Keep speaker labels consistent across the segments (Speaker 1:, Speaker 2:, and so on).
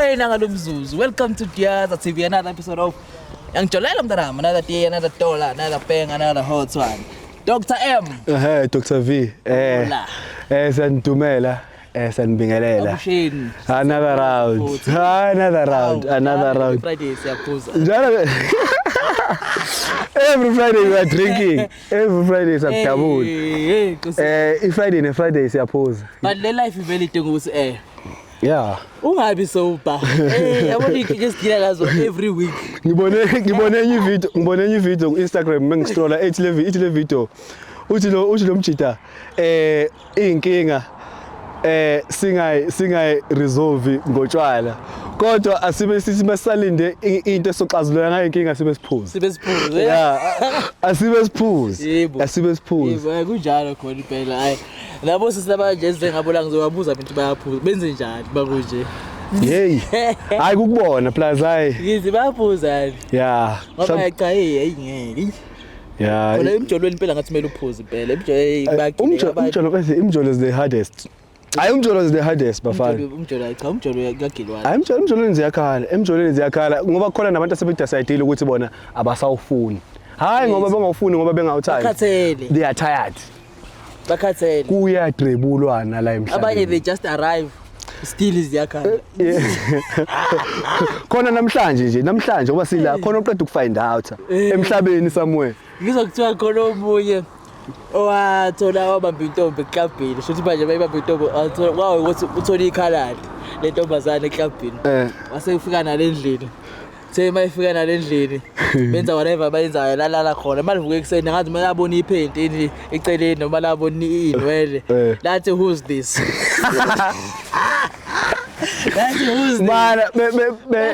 Speaker 1: Wena ngalomzuzu. Welcome to Diaza TV, another episode of Yang Jolela Mdaram, another day, another dollar, another bang, another hot one. Dr. M.
Speaker 2: Hey, Dr. V. Santumela. Sanbingelela. Another round.
Speaker 1: Friday siyaphuza.
Speaker 2: Every Friday we are drinking. Every Friday siyabudabula. Friday siyaphuza.
Speaker 1: But the life vele idinga ukuthi
Speaker 2: yeah.
Speaker 1: Ungabi sober. Yabona ikhike lazo every week.
Speaker 2: Ngibone enye video ku Instagram mengiscrolla ethi le video. Uthi lo mjita inkinga singayi resolve ngotshwala. Kodwa asibe sithi masalinde into esoxazulula ngayo inkinga sibe siphuza. Yeah. Asibe siphuza.
Speaker 1: Yebo kunjalo khona impela. Hayi. Labo sisabanje ngabona ngizowabuza abantu bayaphuza. Benze njani bakunje?
Speaker 2: Hey. Hayi kukubona plus hayi.
Speaker 1: Yizi bayaphuza.
Speaker 2: Yeah.
Speaker 1: Ngoba cha ngeke.
Speaker 2: Yeah.
Speaker 1: Kodwa imjolweni impela ngathi kumele uphuze impela.
Speaker 2: Imjolo is the hardest. Umjolo is the hardest bafana.
Speaker 1: Umjolo yakagilwana.
Speaker 2: Emjolweni ziyakhala ngoba khona nabantu asebedecide ukuthi bona abasawufuni. Hayi ngoba bengawufuni ngoba bengawuthandi. They are tired.
Speaker 1: Bakhathele.
Speaker 2: Kuyadrebulwana la emhlabeni.
Speaker 1: Abanye they just arrive. Still ziyakhala.
Speaker 2: Khona namhlanje ngoba sila khona oqeda ukufind out emhlabeni somewhere.
Speaker 1: Ngizokuthiwa khona omunye owathola wabamba intombi eklabhini. Shothi manje bayibamba intombi wathola kwawe ukuthi uthola ikhaladi le ntombazane eklabhini. Wase ufika nalendlini. Mayifika nalendlini benza whatever bayenzayo lalala khona manje vuke ekseni ngathi manje abona ipaint eceleni noma labona inwele lathi who's this
Speaker 2: mana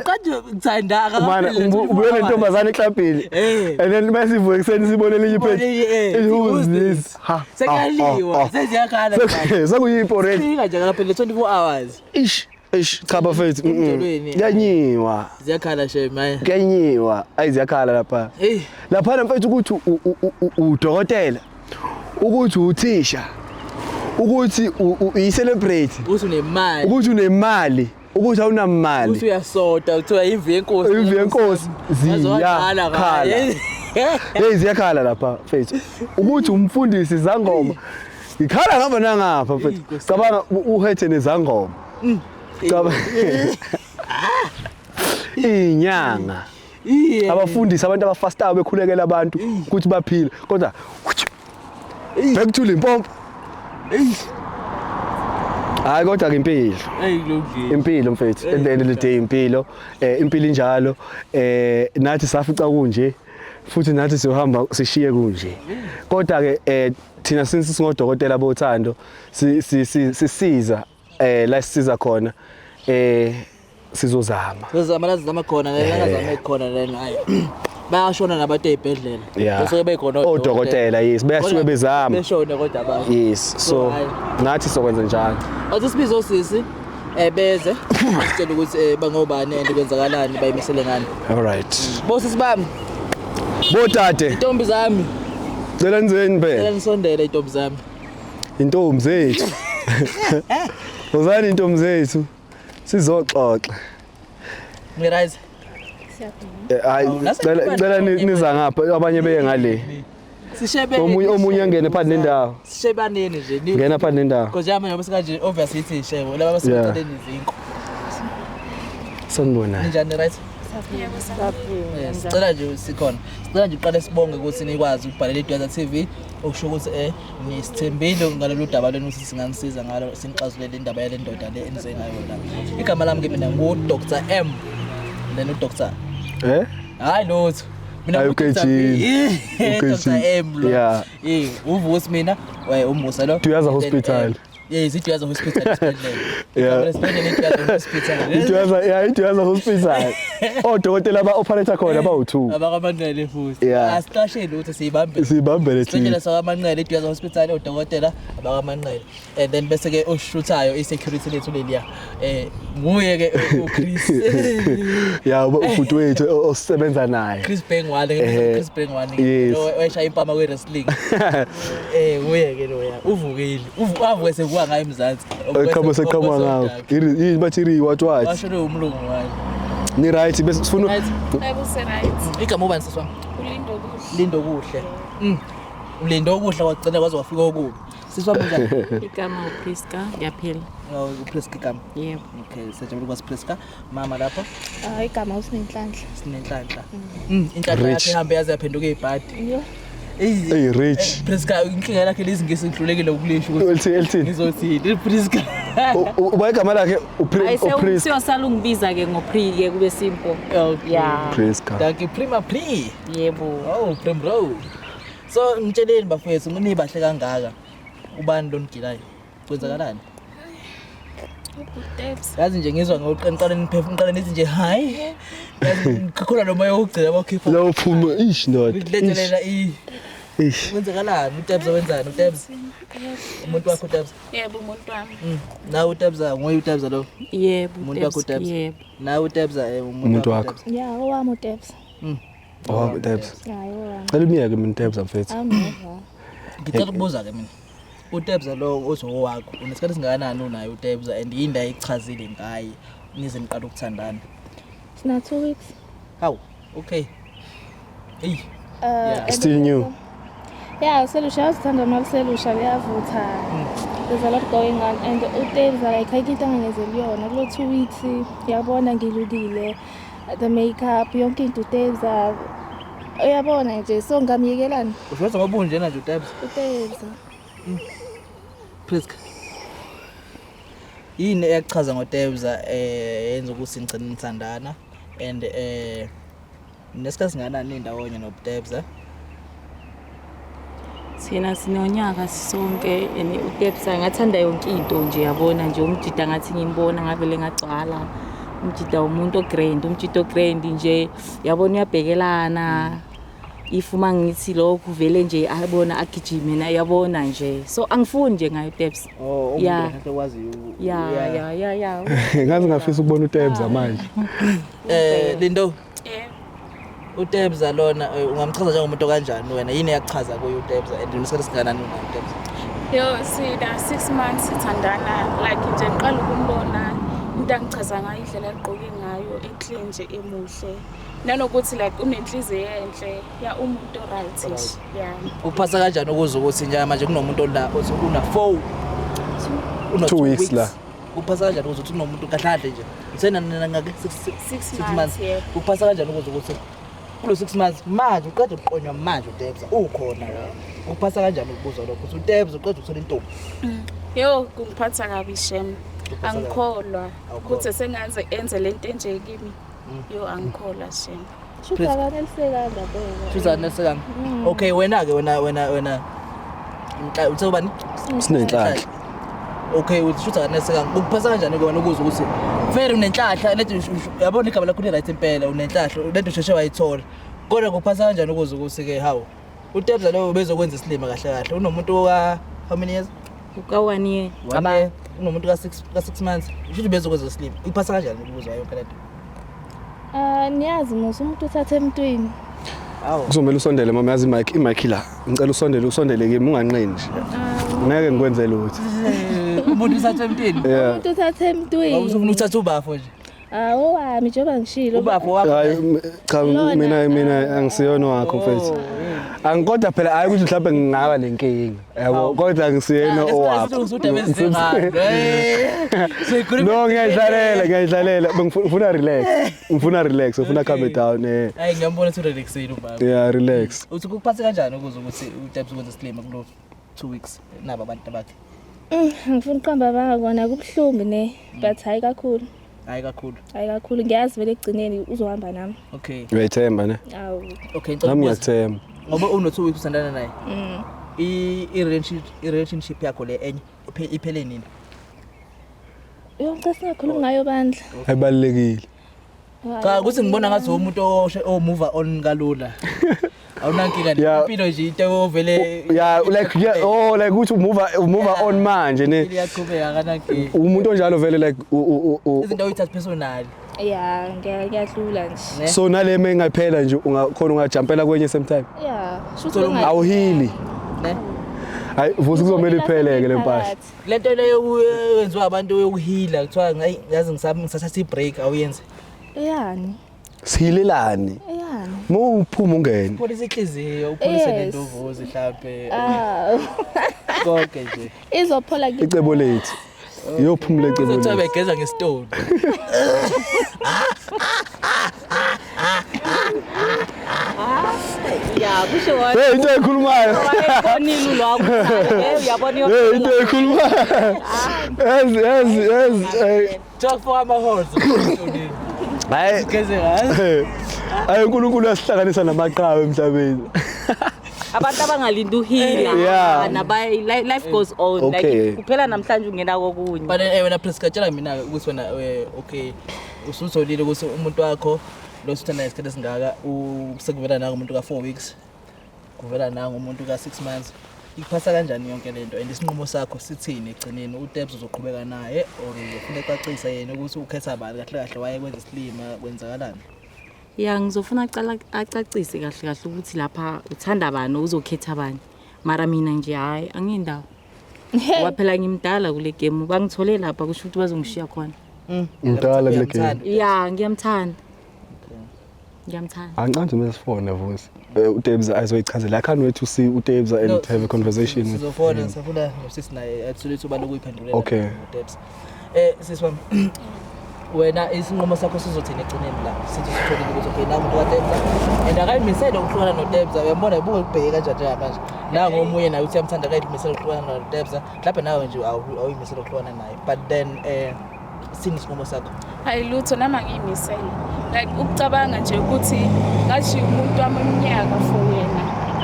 Speaker 1: kodwa ngithanda
Speaker 2: mana ubuyele intombazane eklabhini and then masivuke ekseni sibone lenye ipaint who's this
Speaker 1: sekaliwa seziyakhala
Speaker 2: sekuyipo already
Speaker 1: nje ngapha le 24 hours
Speaker 2: cha bafethu yanyiwa
Speaker 1: ziyakhala shema
Speaker 2: yanyiwa ayiziyakhala lapha lapha mfethu ukuthi udokotela ukuthi uthisha ukuthi uyicelebrate ukuthi unemali ukuthi awunamali
Speaker 1: ukuthi uyasota kuthiwa imvi yenkosi
Speaker 2: ziyakhala ziyakhala lapha mfethu ukuthi umfundisi zangoma ikhala ngapha nangapha mfethu cabanga uhethe nezangoma inyanga abafundisi abantu abafastayo bekhulekela abantu ukuthi baphile kodwa back to Limpopo hayi kodwa ke impilo mfethu at the end of the day impilo injalo nathi safica kunje futhi nathi siyohamba sishiye kunje kodwa ke thina singodokotela bothando sisiza la sisiza khona sizozama
Speaker 1: lazama khona ngazama khona lena hayi bayashona nabantu ezibhedlela bese bekhona
Speaker 2: odokotela yes bayasuke bezama
Speaker 1: beshona kodwa abantu
Speaker 2: yes so nathi sokwenza njalo
Speaker 1: athi sibizo sisi beze sicela ukuthi bangobani and kwenzakalani bayimisele ngani
Speaker 2: all right
Speaker 1: bosisi bami
Speaker 2: botate
Speaker 1: intombi zami
Speaker 2: cela nizeni phela
Speaker 1: cela nisondele intombi zami
Speaker 2: intombi zethu uzani intombi zethu sizoxoxa
Speaker 1: ngirayize
Speaker 2: hayi cela niza ngapha abanye beye ngale
Speaker 1: sishebe
Speaker 2: omunye angene phansi nendawo
Speaker 1: sishebaneni nje
Speaker 2: ngena phansi nendawo
Speaker 1: because yami ngoba sikanje obviously ithi shebo laba baseceleni izinko
Speaker 2: sanibona
Speaker 1: njani right sicela nje sikhona sicela nje uqale sibonge ukuthi nikwazi ukubhalela iDiaza TV okusho ukuthi nisithembile ngalolu daba lenu ukuthi singanisiza ngalo sinixazulele indaba yale ndoda le enize ngayo la igama lami mina ngu Dr M then u Dr hayi lotho mina
Speaker 2: Dr
Speaker 1: M lo uvusi mina umusa lo
Speaker 2: Diaza Hospital
Speaker 1: yes iDiaza Hospital
Speaker 2: iDiaza Hospital odokotela aba-operator khona abawu2
Speaker 1: abakamanqele futhi asiqashe lutho
Speaker 2: siyibambele
Speaker 1: thina sakamanqele iDiaza Hospital odokotela abakamanqele and then bese ke oshuthayo i-security lethu leliya nguye ke uChris
Speaker 2: ufuthi wethu osebenza naye
Speaker 1: Chris Bengwane oyeshaya impama kwe wrestling nguye ke loya uvukile avuke sekwazi asuka ngayo emzansi
Speaker 2: eqhama ngawo yini bathi what
Speaker 1: asho lo umlungu ngayo
Speaker 2: ni right bese sifuna
Speaker 3: ayibuse right
Speaker 1: igama ubani siswami
Speaker 3: Lindo kuhle
Speaker 1: Lindo kuhle wagcina kwaze wafika okubi siswami njani
Speaker 3: igama uPriska ngiyaphila
Speaker 1: uPriska igama
Speaker 3: yebo
Speaker 1: okay sejabula kwaSipriska mama lapha
Speaker 3: igama uSinenhlanhla
Speaker 1: inhlanhla yakhe ihambe yaze yaphenduka izibhadi
Speaker 3: yo
Speaker 2: hey rich
Speaker 1: Priska inkinga lakhe lezingisi ngihlulekile ukulisho
Speaker 2: ukuthi
Speaker 1: ngizothi Priska
Speaker 2: uba igama lakhe
Speaker 3: uPriska siyosala ungibiza ke ngoPri ke kube simple yeah
Speaker 2: Priska
Speaker 1: danke prima pri
Speaker 3: yebo
Speaker 1: prim bro so ngitsheleni bafethu nibahle kangaka ubani lo nigilayo kwenzakalani yazi nje ngizwa ngiqala nithi nje hayi khona lo moya ukugcina bakhipha
Speaker 2: lo phuma not
Speaker 1: kulethelela kwenzakalani uTabs wenzani uTabs umuntu wakho uTabs
Speaker 3: yebo umuntu wami
Speaker 1: nawe uTabs ngoyi uTabs lo
Speaker 3: yebo
Speaker 1: umuntu wakho uTabs
Speaker 3: yebo
Speaker 1: nawe uTabs
Speaker 2: umuntu wakho
Speaker 3: ya owami uTabs
Speaker 2: owami uTabs
Speaker 3: hayi owami
Speaker 2: cela umiyeke mina uTabs mfethu
Speaker 1: ngicela ukubuza ke mina uTabs lo ozowakho unesikhathi singakanani unayo uTabs and yini la ichazile ngaye nize niqala ukuthandana
Speaker 3: sina 2 weeks
Speaker 1: how okay hey
Speaker 2: still new
Speaker 3: yeah selusha usithanda maliselusha liyavutha there's a lot going on and uTabs like ayikho angenzeliyona kulo 2 weeks yabona ngilukile the makeup yonke into uTabs uyabona nje so ngamyekelana
Speaker 1: usho ngobunje njena nje uTabs Priska yini eyachaza ngoTabs yenza ukuthi ngicine nithandana and nesikhathi singanani indawonye noTabs
Speaker 3: Sina sinonyaka sisonke and uTabs ngathanda yonke into nje yabona nje umjida ngathi ngimbona ngavele ngagcwala umjida umuntu grand nje yabona uyabhekelana ifuma ngithi lokho vele nje abona agijime na yabona nje so angifuni nje ngayo uTabs
Speaker 1: umuntu okwazi
Speaker 3: ya
Speaker 2: ngazi ngafisa ukubona uTabs manje
Speaker 1: Lindo uTabs lona ungamchaza njengomuntu kanjani wena yini eyachaza kuye uTabs and unesikhathi singanani unayo uTabs
Speaker 4: yo sida 6 months sithandana like nje ngiqala ukumbona into angichaza ngayo indlela egqoke ngayo eclean nje emuhle nanokuthi like unenhliziyo enhle ya umuntu right yeah
Speaker 1: uphatha kanjani ukuze ukuthi nje manje kunomuntu ola una 4
Speaker 2: 2 weeks la
Speaker 1: uphatha kanjani ukuze kunomuntu kahlahle nje usena ngake 6 months uphatha kanjani ukuze ukuthi kulo 6 months manje uqeda ukuqonywa manje uTabs ukhona la uphatha kanjani ukubuzwa lokho ukuthi uTabs uqeda ukuthola intombi
Speaker 4: yo kungiphatha kabi shem angikholwa ukuthi sengaze enze lento enje kimi yo angikholwa shem
Speaker 1: Suzana okay wena ke wena uthe ubani
Speaker 2: sinenhlahla
Speaker 1: okay uthutha kanesekanga ukuphatha kanjani ke wena ukuze ukuthi vele unenhlahla lethi yabona igama lakho right impela unenhlahla lento sheshe wayithola kodwa ukuphatha kanjani ukuze ukuthi ke hawo uTabs lo bezokwenza isilima kahle unomuntu ka how many years
Speaker 3: uka 1 year
Speaker 1: ngaba unomuntu ka 6 months usho bezokwenza isilima uphatha kanjani ukubuzwa yonke lento
Speaker 3: niyazi musu umuntu uthathe emntwini
Speaker 2: kuzomela usondele mama yazi imic la ngicela usondele kimi unganqeni nje ngeke ngikwenze lutho
Speaker 1: umuntu uthathe emntwini
Speaker 3: umuntu uthathe emntwini
Speaker 1: awuzofuna ukuthatha ubafo nje
Speaker 3: wami njengoba ngishilo
Speaker 1: ubafo wakho
Speaker 2: hayi cha mina angisiyona wakho mfethu angikodwa phela hayi ukuthi mhlawumbe ngingaba lenkingi yabo kodwa ngisiyena owapho no ngiyadlalela ngifuna relax ufuna calm down
Speaker 1: hayi ngiyambona ukuthi relaxile ubaba
Speaker 2: yeah relax
Speaker 1: uthi ukuphatha kanjani ukuze ukuthi uTabs ukwenza isilima kulo 2 weeks naba abantu bakhe
Speaker 3: ngifuna uqamba bangakona kubhlungu ne but hayi kakhulu ngiyazi vele egcineni uzohamba nami
Speaker 1: okay
Speaker 2: uyayithemba ne
Speaker 3: awu
Speaker 1: okay
Speaker 2: nami ngiyathemba
Speaker 1: ngoba uno 2 weeks usandana naye i-relationship yakho le enye iphele nini
Speaker 3: yonke singakhuluma ngayo bandla
Speaker 2: ayibalekile
Speaker 1: cha ukuthi ngibona ngathi umuntu move on kalula awunankinga impilo nje into ovele
Speaker 2: yeah like ukuthi move on manje ne
Speaker 1: iyaqhubeka kanaki
Speaker 2: umuntu onjalo vele like
Speaker 1: izinto oyithatha personal
Speaker 3: yeah ngiyadlula nje
Speaker 2: so nale mengaphela nje ungakhona ungajumpela kwenye same time
Speaker 3: yeah
Speaker 2: awuhili
Speaker 1: ne
Speaker 2: hayi vusa kuzomela ipheleke lempahla
Speaker 1: lento leyo yenziwa abantu yokuhila kuthiwa ngazi ngisathatha i-break awuyenze
Speaker 5: yani
Speaker 2: sihilelane uphuma ungene
Speaker 1: pholisa inhliziyo upholise nentovuzo mhlawumbe konke nje
Speaker 5: izophola
Speaker 2: icebo lethu iyophumula icebo lethu
Speaker 1: uzothiwa begeza ngesitone
Speaker 3: ya kusho wona
Speaker 2: hey into ekhulumayo
Speaker 3: wayebonile lo uyabona
Speaker 2: hey into ekhulumayo yes
Speaker 1: talk for ama-horse
Speaker 2: hayi
Speaker 1: geze ngazi
Speaker 2: hayi uNkulunkulu uyasihlanganisa namaqhawe emhlabeni
Speaker 3: abantu abangalindi uhila naba life goes on like kuphela namhlanje ungena kokunye
Speaker 1: but wena please katshela mina ukuthi wena okay usuzolile ukuthi umuntu wakho lo sithanda isikhathi esingaka usekuvela nanga umuntu ka4 weeks kuvela nanga umuntu ka6 months ikuphasa kanjani yonke lento and isinqumo sakho sithini egcineni uTebs uzoqhubeka naye or ufuna ecacisa yena ukuthi ukhetha bani kahle kahle waye kwenza isilima kwenzakalani
Speaker 3: ya ngizofuna acacise kahle kahle ukuthi lapha uthanda bani uzokhetha bani mara mina nje hayi angindawo waphela ngimdala kule game bangithole lapha kusho ukuthi bazongishiya khona
Speaker 2: ngidala kule game
Speaker 3: ya ngiyamthanda
Speaker 2: angiqanzi mesifone vusi uTebs azoyichazela I can't wait to see uTebs and have a conversation with
Speaker 1: sizofona sifuna nosisi naye absolute uba lokuyiphendulela uTebs siswami wena isinqumo sakho sizothina egcineni la sithi sitholile ukuthi okay la umuntu kaTebs and akayimisele ukuhlukana noTebs uyambona ibuke ukubheke kanjani njengamanje la ngomunye naye uthi yamthanda akayimisele ukuhlukana noTebs lapha nawe nje awuyimisele ukuhlukana naye but then sini isinqumo sakho
Speaker 4: hayi lutho nama ngiyimisela like ukucabanga nje ukuthi ngathi umuntu waminyaka for yena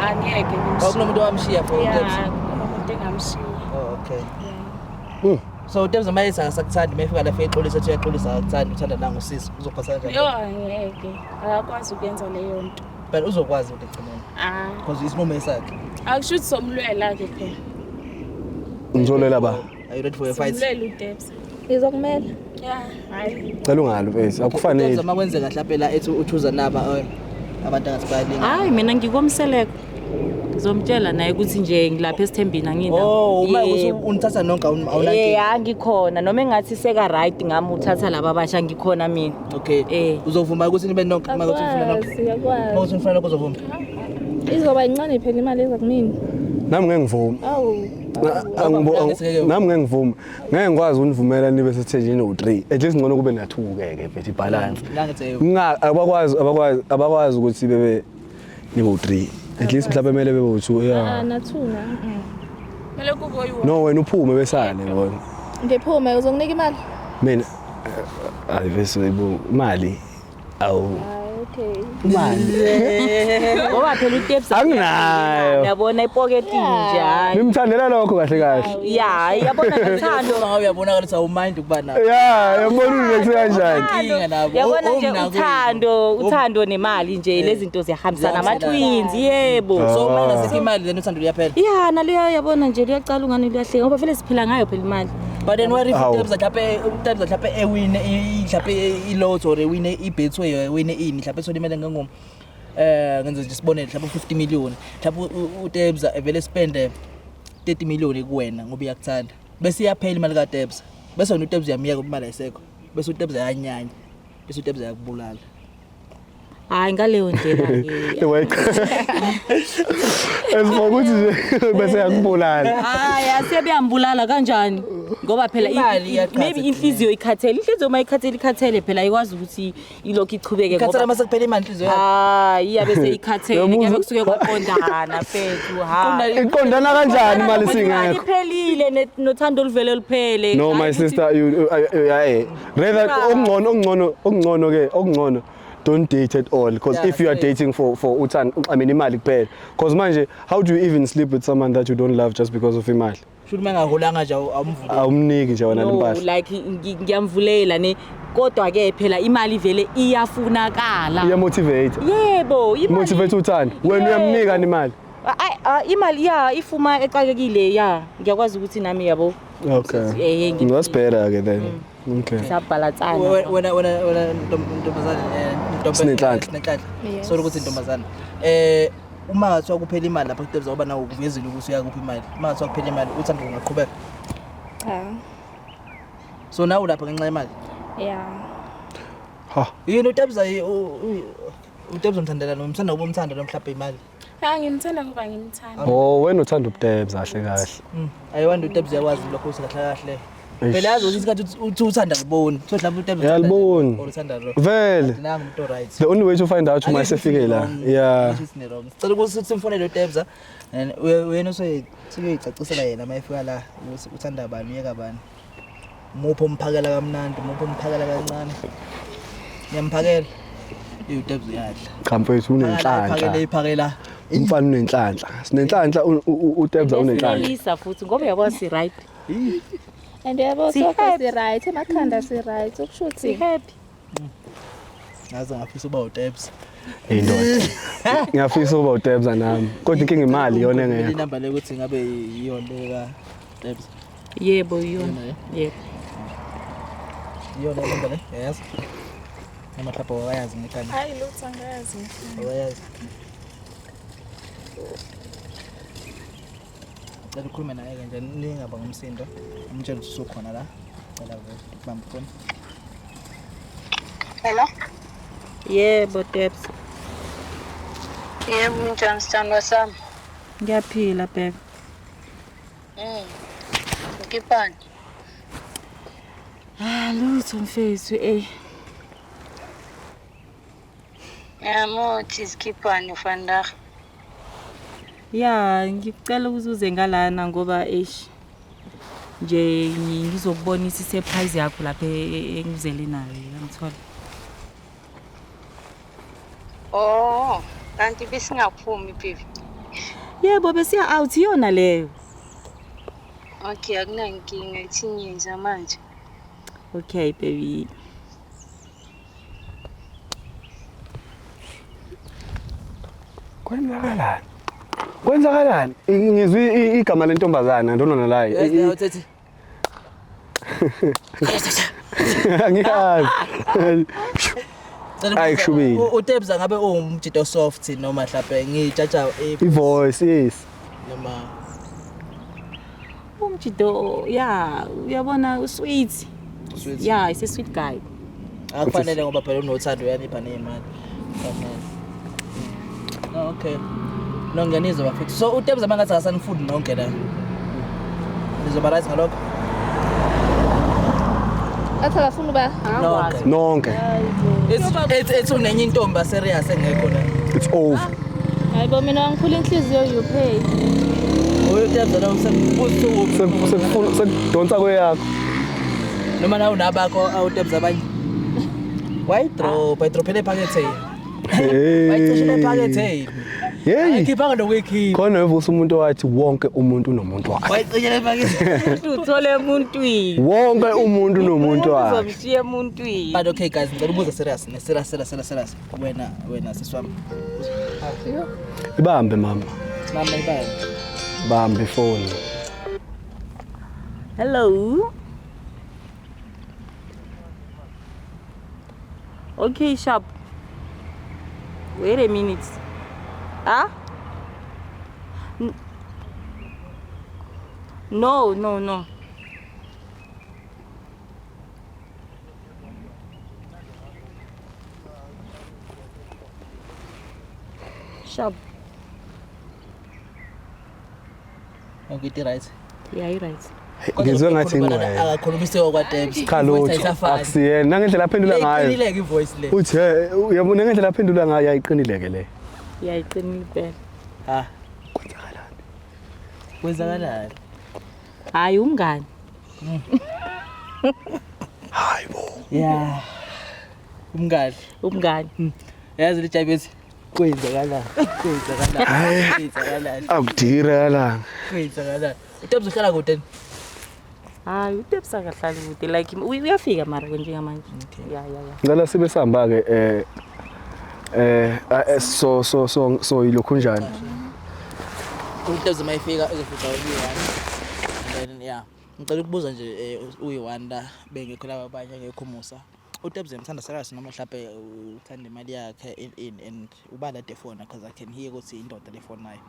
Speaker 4: angeke ngimshiye
Speaker 1: kunomuntu wamshiya for uTebs
Speaker 4: umuntu engamshiya
Speaker 1: okay so uTebs mayisa akasakuthandi mayifika la feyixolisa ethi uyaxolisa akakuthandi uthanda nanga usisi uzophatha kanjani
Speaker 4: angeke akakwazi ukuyenza leyo nto
Speaker 1: but uzokwazi ukuthi egcineni because isinqumo esakhe
Speaker 4: akusho ukuthi somlwela ke phela
Speaker 2: ngizolwela ba
Speaker 1: are you ready for your fight
Speaker 4: somlwela uTebs
Speaker 5: izokumela
Speaker 4: hayi
Speaker 2: cela ungalo mfethu akufanele
Speaker 1: uTebs makwenze kahle lapha la ethi uthuza naba abantu angathi bayalinga
Speaker 3: hayi mina ngikomseleko ngizomtshela naye ukuthi nje ngilapha esithembini angindawo
Speaker 1: uma ukuthi unithatha nonke awunankinga
Speaker 3: yeah ngikhona noma engathi seka right ngami uthatha laba abasha ngikhona mina
Speaker 1: okay uzovuma ukuthi nibe nonke uma ukuthi ufuna nonke
Speaker 5: siyakwazi
Speaker 1: uma ukuthi ufuna nonke uzovuma
Speaker 5: izoba incane phela imali eza kumina
Speaker 2: nami ngeke ngivuma nami ngeke ngivuma ngeke ngikwazi univumela nibe sethenjini no3 at least ngcono kube na2 ke mfethu ibalance abakwazi ukuthi bebe nibe u3 at least mhlawumbe kumele bebe u2
Speaker 5: nathuna
Speaker 4: mele kube uyiwo
Speaker 2: no wena uphume besale yabona
Speaker 5: ngiphume uzonginika imali
Speaker 2: mina ayivese imali awu
Speaker 5: okay
Speaker 3: ngoba phela uTebs
Speaker 2: anginayo
Speaker 3: yabona ipocket nje
Speaker 2: ngimthandela lokho kahle kahle
Speaker 3: ya yabona ngithando
Speaker 1: ngabe uyabonakala ukuthi awumind ukuba nawo
Speaker 2: yabona ukuthi kanjani
Speaker 1: inkinga nabo
Speaker 3: yabona nje uthando nemali nje lezi zinto ziyahambisana ama-twins yebo
Speaker 1: so uma ngasikho imali then uthando liyaphela
Speaker 3: ya naleyo yabona nje liyacala ungani liyahleka ngoba vele siphila ngayo phela imali
Speaker 1: but then what if uTebs mhlawumbe ewine mhlawumbe ilotto or ewine ibetway ewine ini mhlawumbe ethola imali ngengoma ngenze nje sibonele mhlawumbe 50 million mhlawumbe uTebs vele spend 30 million kuwena ngoba uyakuthanda bese iyaphela imali kaTebs bese wena uTebs uyamiyeka imali ayisekho bese uTebs ayanyanya bese uTebs ayakubulala
Speaker 3: hayi ngaleyo ndlela
Speaker 2: esifokuthi nje bese yakubulala
Speaker 3: hayi asebeyambulala kanjani ngoba phela maybe inhliziyo ikhathele inhliziyo mayikhathele phela ayikwazi ukuthi ilokhu ichubeke ngoba
Speaker 1: ikhathele mase kuphela imali inhliziyo yakho
Speaker 3: hayi yabe seyikhathele kuyabe kusuke kwaqondana fethu hayi
Speaker 2: iqondana kanjani imali singekho
Speaker 3: iphelile nothando oluvele luphele
Speaker 2: no my sister you rather okungcono ke okungcono don't date at all because if you are dating for uthando I mean imali kuphela because manje how do you even sleep with someone that you don't love just because of imali
Speaker 1: should mengaholanga nje
Speaker 2: awumniki nje wena lempahla
Speaker 3: like ngiyamvulela ne kodwa ke phela imali vele iyafunakala
Speaker 2: iya motivate
Speaker 3: yebo imali
Speaker 2: motivate uthando wena uyamnika imali
Speaker 3: imali ifuma exakekile ngiyakwazi ukuthi nami yabo
Speaker 2: okay that's better ke then okay
Speaker 3: sabhalatsana
Speaker 1: wena ntombazana sinenhlanhla so ukuthi intombazana uma ngathiwa kuphela imali lapha kuTebs ngoba nawo kuvezile ukuthi uyakuphi imali. Uma ngathiwa kuphela imali uthanda ungaqhubeka.
Speaker 5: Cha.
Speaker 1: So nawe lapha ngenxa yemali.
Speaker 5: Yeah.
Speaker 2: Ha.
Speaker 1: Yini uTebs uTebs umthandela nomthanda ubumthanda lo mhlawumbe imali.
Speaker 4: Ngimthanda ngoba ngimthanda.
Speaker 2: Oh wena uthanda ubuTebs kahle kahle.
Speaker 1: Ayiwanda uTebs yakwazi lokho usikhahla kahle. Phela yazi ukuthi isikhathi uthi uthanda kubona. So mhlawumbe uTebs
Speaker 2: Uyalibona.
Speaker 1: uthanda lo.
Speaker 2: Vele.
Speaker 1: Nami umuntu right.
Speaker 2: The only way to find out uma sefike la. Yeah.
Speaker 1: Sicela ukuthi simfonele uTebs and wena useyicacisela yena mayifika la ukuthi uthanda bani uyeka bani. Mupho umphakela kamnandi, mupho umphakela kancane. Ngiyamphakela. uTebs uyadla.
Speaker 2: Cha mfethu unenhlanhla.
Speaker 1: Iphakela.
Speaker 2: Umfana unenhlanhla. Sinenhlanhla uTebs unenhlanhla.
Speaker 3: Lisa futhi ngoba yabo si right.
Speaker 5: And yabo so si right, emakhanda si right, ukusho
Speaker 3: Si
Speaker 5: ukuthi
Speaker 3: happy.
Speaker 1: Ngaze ngafisa uba uTebs.
Speaker 2: Indoda. Ngiyafisa ukuba uTebs nami. Kodwa inkinga imali yona engekho.
Speaker 1: Inamba le ukuthi ngabe iyo le ka Tebs.
Speaker 3: Yebo yona. Yebo.
Speaker 1: Iyo le namba le. Yes. Amahlapha wayazi ngekani.
Speaker 4: Hayi lutho angayazi.
Speaker 1: Wayazi. Cela ukhulume naye kanje ningaba ngumsindo. Umtshela ukuthi usukhona la. Cela bamba phone.
Speaker 6: Hello?
Speaker 3: Yebo Tebs.
Speaker 6: Yebo, njani sithandwa sami?
Speaker 3: Ngiyaphila babe.
Speaker 6: Ukipani?
Speaker 3: Lutho mfethu
Speaker 6: Yamothi isikipani vandag.
Speaker 3: Ya, ngicela uzuze ngalana ngoba nje ngizokubonisa isurprise yakho lapha engizele nayo, ngithola.
Speaker 6: Oh, kanti besingaphumi pivi.
Speaker 3: Yebo besiya out yona leyo.
Speaker 6: Okay, akunankinga ithinyenza manje.
Speaker 3: Okay baby.
Speaker 2: Kwenzakalani? Ngizwe igama lentombazana ndonona la.
Speaker 1: Uthethi.
Speaker 2: Ngiyazi. Ayikushubile.
Speaker 1: uTebs ngabe umjito soft noma mhlawumbe ngijaja
Speaker 2: ivoice yes.
Speaker 1: noma
Speaker 3: Umjito uyabona sweet. Yeah, it's a sweet guy.
Speaker 1: akufanele ngoba phela unothando uyanipha nemali. Kufanele. Okay. No ngiyanizwa bafethu. So uTebs mangathi akasanifuni nonke la. Nizoba right ngalokho.
Speaker 5: athi akafuna uba
Speaker 2: Nonke.
Speaker 1: It's unenye intombi serious engekho la.
Speaker 2: It's over.
Speaker 5: hayibo mina ngiphula inhliziyo you pay.
Speaker 1: uTebs la usebusuku
Speaker 2: Sekudonsa kweyakho.
Speaker 1: noma nawe nabakho uTebs abanye. Why drop ephakethe. Wayicishile ephakethe.
Speaker 2: Hey.
Speaker 1: Ayikhipha nokuyikhipha.
Speaker 2: Khona uvusa umuntu wathi wonke umuntu unomuntu wakhe.
Speaker 1: Wayicishile ephakethe.
Speaker 3: Uthole emuntwini.
Speaker 2: Wonke umuntu unomuntu wakhe.
Speaker 3: Uzomshiya emuntwini.
Speaker 1: But okay guys, ngicela ubuze serious, serious. Wena siswami.
Speaker 2: Ibambe mama.
Speaker 1: Mama ibani.
Speaker 2: Bambe phone.
Speaker 3: Hello. Okay, sharp. Wait a minute. Huh? No. Sharp.
Speaker 1: Ngithi right.
Speaker 3: Yeah, you're right.
Speaker 2: Ngizwe ngathi ingwe.
Speaker 1: Akakhulumise kwaTebs.
Speaker 2: Cha lutho. Akusiyena nangendlela aphendula ngayo.
Speaker 1: Iqinile ivoice le.
Speaker 2: Uthi uyabona ngendlela aphendula ngayo ayiqinile ke le.
Speaker 3: Yeah, iqinile phela.
Speaker 1: Ha.
Speaker 2: Kwenzakalani?
Speaker 1: Kwenzakalani?
Speaker 3: Hayi umngani.
Speaker 2: Hayibo.
Speaker 1: Yeah.
Speaker 3: Umngani.
Speaker 1: Yazi lijabethi. Kwenzakalani?
Speaker 2: Akudira la.
Speaker 1: Kwenzakalani? uTebs uhlala kude.
Speaker 3: Hayi uTebs akahlali kude like uyafika mara njengamanje. Yeah.
Speaker 2: Ngicela sibe sihamba ke so yilokhu njani?
Speaker 1: uTebs mayifika uzofika uyi1. Then yeah. Ngicela ukubuza nje uyi1 la bengekho laba abanye ngekho Musa. uTebza uyamthanda serious noma mhlawumbe uthanda imali yakhe in and ubala the phone because I can hear ukuthi indoda le phone nayo.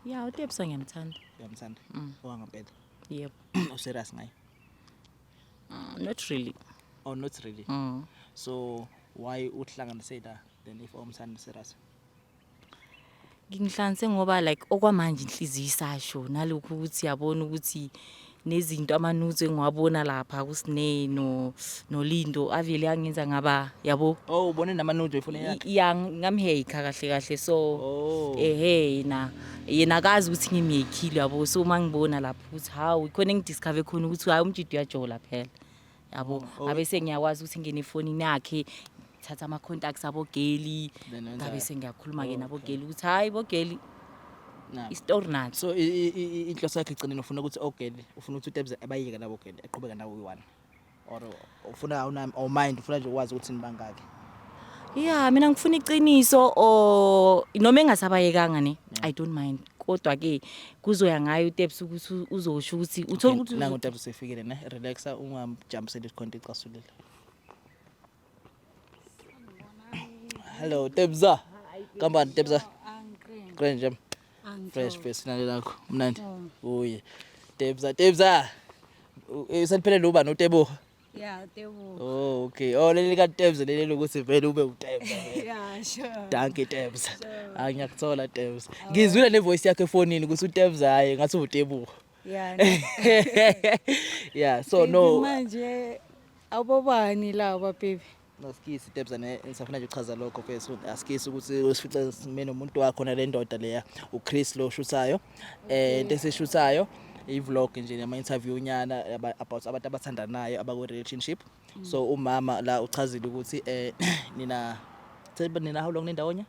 Speaker 3: Yeah, uTebza ngiyamthanda.
Speaker 1: Uyamthanda. Owangempela.
Speaker 3: Yep.
Speaker 1: Serious ngayo.
Speaker 3: Not really.
Speaker 1: Oh, not really. So why uhlanganise la then if umthanda serious?
Speaker 3: Ngihlanze ngoba like okwamanje inhliziyo isasho nalokhu ukuthi yabona ukuthi nezinto amanuzi engiwabona lapha kuSine no Lindo avele yangenza ngaba yabo.
Speaker 1: Oh, ubone namanuzi efone yakhe.
Speaker 3: Yeah, ngamheyikha kahle so yena akazi ukuthi ngimyekhile yabo so mangibona lapha ukuthi hawu khona ngidiscover khona ukuthi hayi umjidi uyajola phela yabo abese ngiyakwazi ukuthi ngene efonini yakhe thatha ama contacts abo Geli ngabe sengiyakhuluma ke nabo Geli ukuthi hayi bo Geli istory nathi.
Speaker 1: So inhloso yakhe igcinene ufuna ukuthi Geli ufuna ukuthi uTebza abayike nabo Geli eqhubeka nawo uyi1 or ufuna or mind ufuna nje ukwazi ukuthi nibangaki.
Speaker 3: Yeah, mina ngifuna iqiniso or noma engasabayekanga ne I don't mind kodwa ke kuzoya ngayo uTebza ukuthi uzosho ukuthi uthola ukuthi
Speaker 1: nangu uTebza usefikile ne relaxa ungamjumpseli icontent ixasulile. Hello Tebza. Kambani Tebza? Grand jam. Fresh face nale lakho. Mnandi. Uye. Tebza. Usaniphelele ubani uTebo?
Speaker 7: Yeah, Tebo.
Speaker 1: Oh, okay. Oh, leli ka Tebza leli ukuthi vele ube uTebza.
Speaker 7: Yeah, sure.
Speaker 1: Thank you Tebza. Ngiyakuthola Tebza. Ngizwile ne voice yakhe efonini ukuthi uTebza hayi ngathi uTebo.
Speaker 7: Yeah.
Speaker 1: Yeah, so no.
Speaker 7: Manje abobani laba baby?
Speaker 1: Nasikisi Tebza nisafuna nje uchaza lokho bese asikisi ukuthi usifice simene umuntu wakho na le ndoda leya uChris lo shuthayo into eseshuthayo i-vlog nje nama interview nyana about abantu abathandanayo abaku relationship. So umama la uchazile ukuthi nina how long nindawonye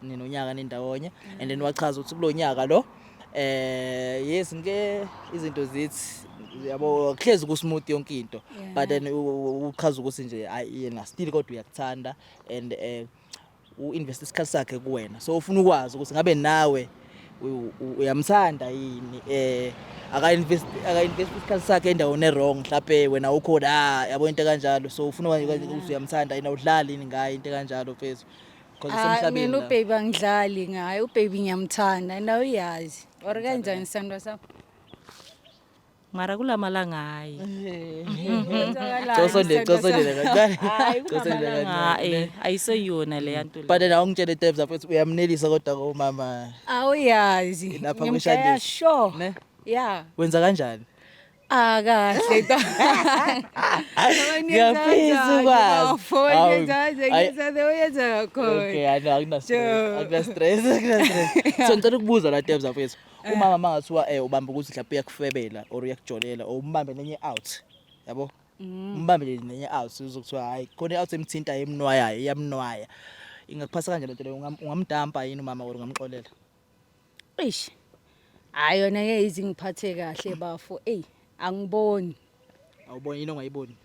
Speaker 1: ninonyaka nindawonye and then wachaza ukuthi kulonyaka lo yes ngeke izinto zithi yabo hlezi ku smooth yonke into but then uchaza ukuthi nje yena still kodwa uyakuthanda and uinvest isikhathi sakhe kuwena so ufuna ukwazi ukuthi ngabe nawe uyamthanda yini aka-invest isikhathi sakhe endaweni wrong mhlawumbe wena ukho la yabo into kanjalo so ufuna ukuthi uyamthanda yena udlala ini ngayo into kanjalo phezulu because semhlabeni
Speaker 7: mina ubaby angidlali ngaye ubaby ngiyamthanda na uyazi or kanjani sandwa sakho
Speaker 3: mara kulamalanga hayi
Speaker 1: Cosole kancane
Speaker 3: hayi ayiseyona le yanto
Speaker 1: but na ungitshele Tebza futhi uyamnelisa kodwa ko mama
Speaker 7: awuyazi
Speaker 1: ngimkhaya
Speaker 7: sure
Speaker 1: ne
Speaker 7: yeah
Speaker 1: wenza kanjani
Speaker 7: kahle ta
Speaker 1: ngiyafisa
Speaker 7: okay
Speaker 1: akuna stress so ngicela ukubuza la Tebza futhi umama mangathiwa ubamba ukuthi mhlawumbe uyakufebela or uyakujolela or umbambe nenye out yabo umbambe nenye out uzokuthiwa hayi khona out emthinta emnwayayo iyamnwaya ingakuphasa kanjalo into leyo ungamdampa yini umama or ungamxolela
Speaker 7: eish ayona ke izingiphathe kahle bafo angiboni
Speaker 1: awuboni yini ongayiboni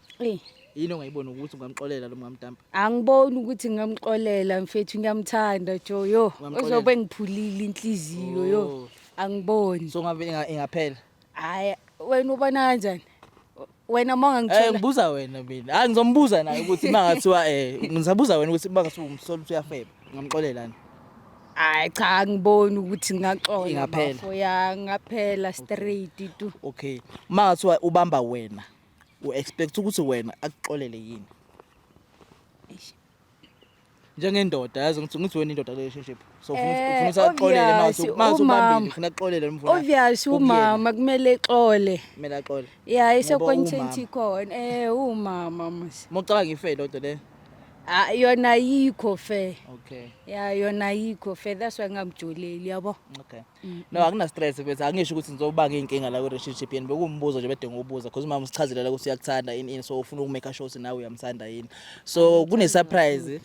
Speaker 1: yini ongayiboni ukuthi ungamxolela lo ungamdampa
Speaker 7: angiboni ukuthi ngamxolela mfethu ngiyamthanda Joyo uzobe ngiphulile inhliziyo yo angiboni
Speaker 1: so ngabe ingaphela
Speaker 7: hayi wena ubona kanjani wena monga ngithola
Speaker 1: ngibuza wena mina ngizombuza naye ukuthi mangathiwa ngizabuza wena ukuthi mangathiwa umsolo uyafeba ngamxolelani
Speaker 7: hayi cha ngiboni ukuthi ngaxola
Speaker 1: ingaphela
Speaker 7: ngaphela straight tu
Speaker 1: okay mangathiwa ubamba wena expect ukuthi wena akuxolele yini njengendoda yazi ngithi wena indoda relationship so ufuna usaxolele mase ubambile ufuna axolele umfuna
Speaker 7: obvious umama kumele exole
Speaker 1: kumele axole
Speaker 7: yeah ise content ikhona umama mase
Speaker 1: mocabanga ife lonto le
Speaker 7: yona yikho fe
Speaker 1: okay
Speaker 7: yeah yona yikho fe that's why ngamjoleli yabo
Speaker 1: okay no akuna stress bese angisho ukuthi ngizobanga inkinga la ku relationship yeni bekumbuzo nje bede ngobuza because umama usichazela la ukuthi uyakuthanda in so ufuna ukumake sure ukuthi nawe uyamthanda yini so kune surprise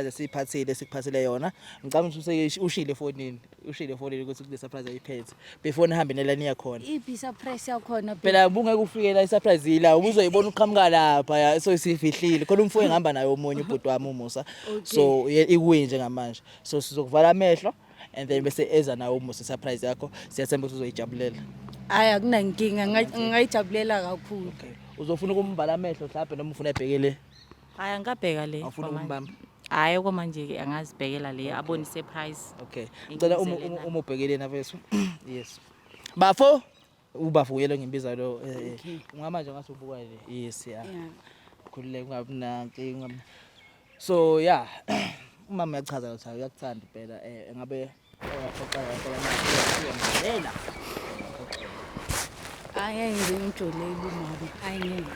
Speaker 1: esiphathile sikuphathile yona ngicabanga ukuthi ushile efonini ukuthi kule surprise ayiphethe before nihambe nelani yakhona
Speaker 7: iphi surprise yakhona
Speaker 1: phela ubungeke ufike la isurprise yila ubuzoyibona uqhamuka lapha so isifihlile khona umfo engihamba naye omunye ubhuti wami uMusa so ikuyi njengamanje so sizokuvala amehlo and then bese eza nawe uMusa surprise yakho siyathemba ukuthi uzoyijabulela
Speaker 7: hayi akunankinga ngayijabulela kakhulu
Speaker 1: uzofuna ukumbala amehlo mhlawumbe noma ufuna ebhekele
Speaker 3: Hayi angabheka le.
Speaker 1: awufuna ukumbamba
Speaker 3: Hayi kwamanje ke angazibhekela le abone surprise.
Speaker 1: okay ngicela uma ubhekele na mfethu yes bafo ubafo uyelo ngimbiza lo ungamanje ngasubuka le yes ya khulile ungabi nanki ungabi so yeah umama uyachaza ukuthi uyakuthanda impela ngabe oqala ngiyamela
Speaker 7: Ayenze umjolelo umama. Ayengeke.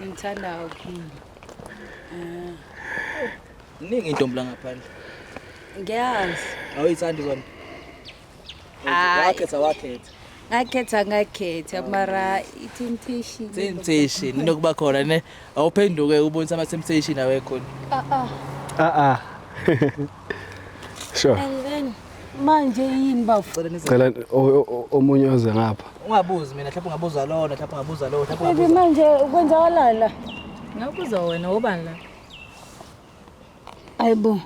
Speaker 7: Ngithanda kakhulu.
Speaker 1: Ningi intombi la ngaphandle
Speaker 7: Ngiyazi.
Speaker 1: awuyithandi kona
Speaker 7: Ngakhetha mara i-temptation.
Speaker 1: Inokuba khona ne awuphenduke ubonisa ama temptation awekhona
Speaker 2: Sure.
Speaker 7: And then manje yini bafu?
Speaker 2: Cela omunye oze ngapha.
Speaker 1: ungabuzi mina mhlawumbe ungabuza lona mhlawumbe ungabuza lo mhlawumbe
Speaker 7: Baby
Speaker 1: ungabuza
Speaker 7: manje kwenzakalala.
Speaker 3: Ngakuza wena ubani la?
Speaker 7: Ayibo.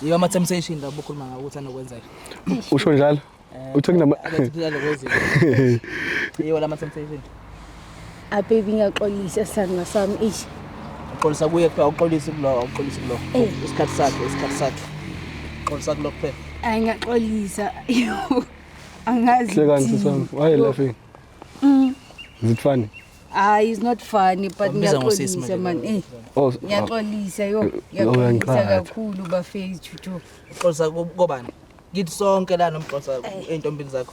Speaker 1: yiyo ama temptation la bukhuluma ngawo uthanda ukwenza
Speaker 2: Usho njalo? Uthe kunama
Speaker 1: akathikala kwezi yiyo la ama temptation
Speaker 7: Baby ngiyaxolisa sanga sami ish.
Speaker 1: uqolisa kuye kuphela uqolisa kulo isikhathi sakhe uqolisa kulo kuphela
Speaker 7: Angiyaxolisa. Angazi.
Speaker 2: Hlekani sami. Why you laughing? Is it funny?
Speaker 7: It's not funny but
Speaker 1: Ubiza ngosisi
Speaker 7: ngiyaxolisa
Speaker 1: manje.
Speaker 7: man.
Speaker 2: Oh,
Speaker 7: Ngiyaxolisa yo.
Speaker 2: ngiyaqolisa
Speaker 7: Ngiyaxolisa kakhulu bafethu Juju.
Speaker 1: uqolisa kobani kithi sonke la nomqolisa eintombini zakho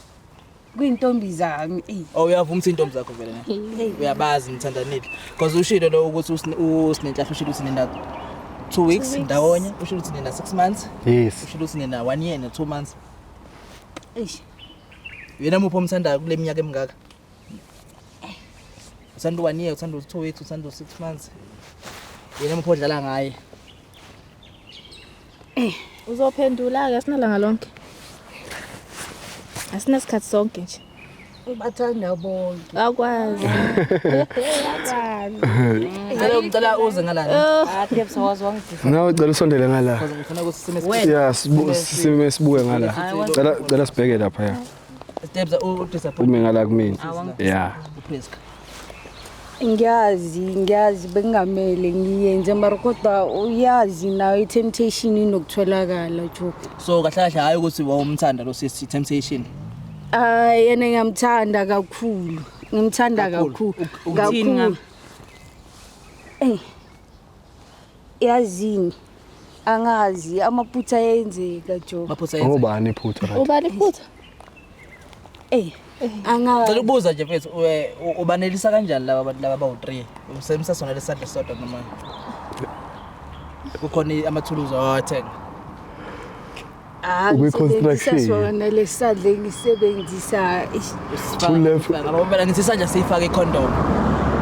Speaker 7: Kuyintombi zami.
Speaker 1: uyavuma ukuthi intombi zakho vele ne uyabazi nithandanile because ushilo lo ukuthi usinenhlahla ushilo usinenda 2 weeks ndawonye ushilo usinenda 6 months
Speaker 2: yes.
Speaker 1: ushilo usinenda 1 year and 2 months
Speaker 7: Eish.
Speaker 1: yena mupho umthanda kule minyaka emingaka usanda 1 year usanda 2 weeks usanda 6 months yena mupho odlala ngaye
Speaker 5: Uzophendula ke asinalanga lonke. Asinasikhathi sonke nje.
Speaker 7: Bathanda bonke.
Speaker 5: Akwazi.
Speaker 1: ngicela uze ngalana
Speaker 3: Debs wazi wangidisa.
Speaker 2: Nawe ucela usondele ngala.
Speaker 1: because ngifuna ukuthi
Speaker 2: Yeah, sibuke ngala. Cela sibheke lapha ya.
Speaker 1: steps udisappoint
Speaker 2: Ume ngala kumina. Yeah.
Speaker 1: uPriska
Speaker 7: Ngiyazi bengamele ngiyenze mara kodwa uyazi nayo i-temptation inokutholakala Juju.
Speaker 1: so kahle kahle hayi ukuthi wawumthanda lo sisi temptation
Speaker 7: Yena ngiyamthanda kakhulu. Ngimthanda kakhulu.
Speaker 3: Uthini ngabe?
Speaker 7: Yazini. Angazi amaphutha ayenzeka Jo.
Speaker 1: maphutha yenze
Speaker 2: Ngobani iphutha right?
Speaker 5: Ubani futhi?
Speaker 7: Angazi.
Speaker 1: ngicela ukubuza nje mfethu ubanelisa kanjani laba abantu laba bawu3 umsebenzisana lesandla sodwa noma kukhona amathuluzi awathenga
Speaker 2: Kwi-construction.
Speaker 7: Sona lesadle ngisebenzisa
Speaker 1: ngaba phela ngithi isandla siyifaka icondom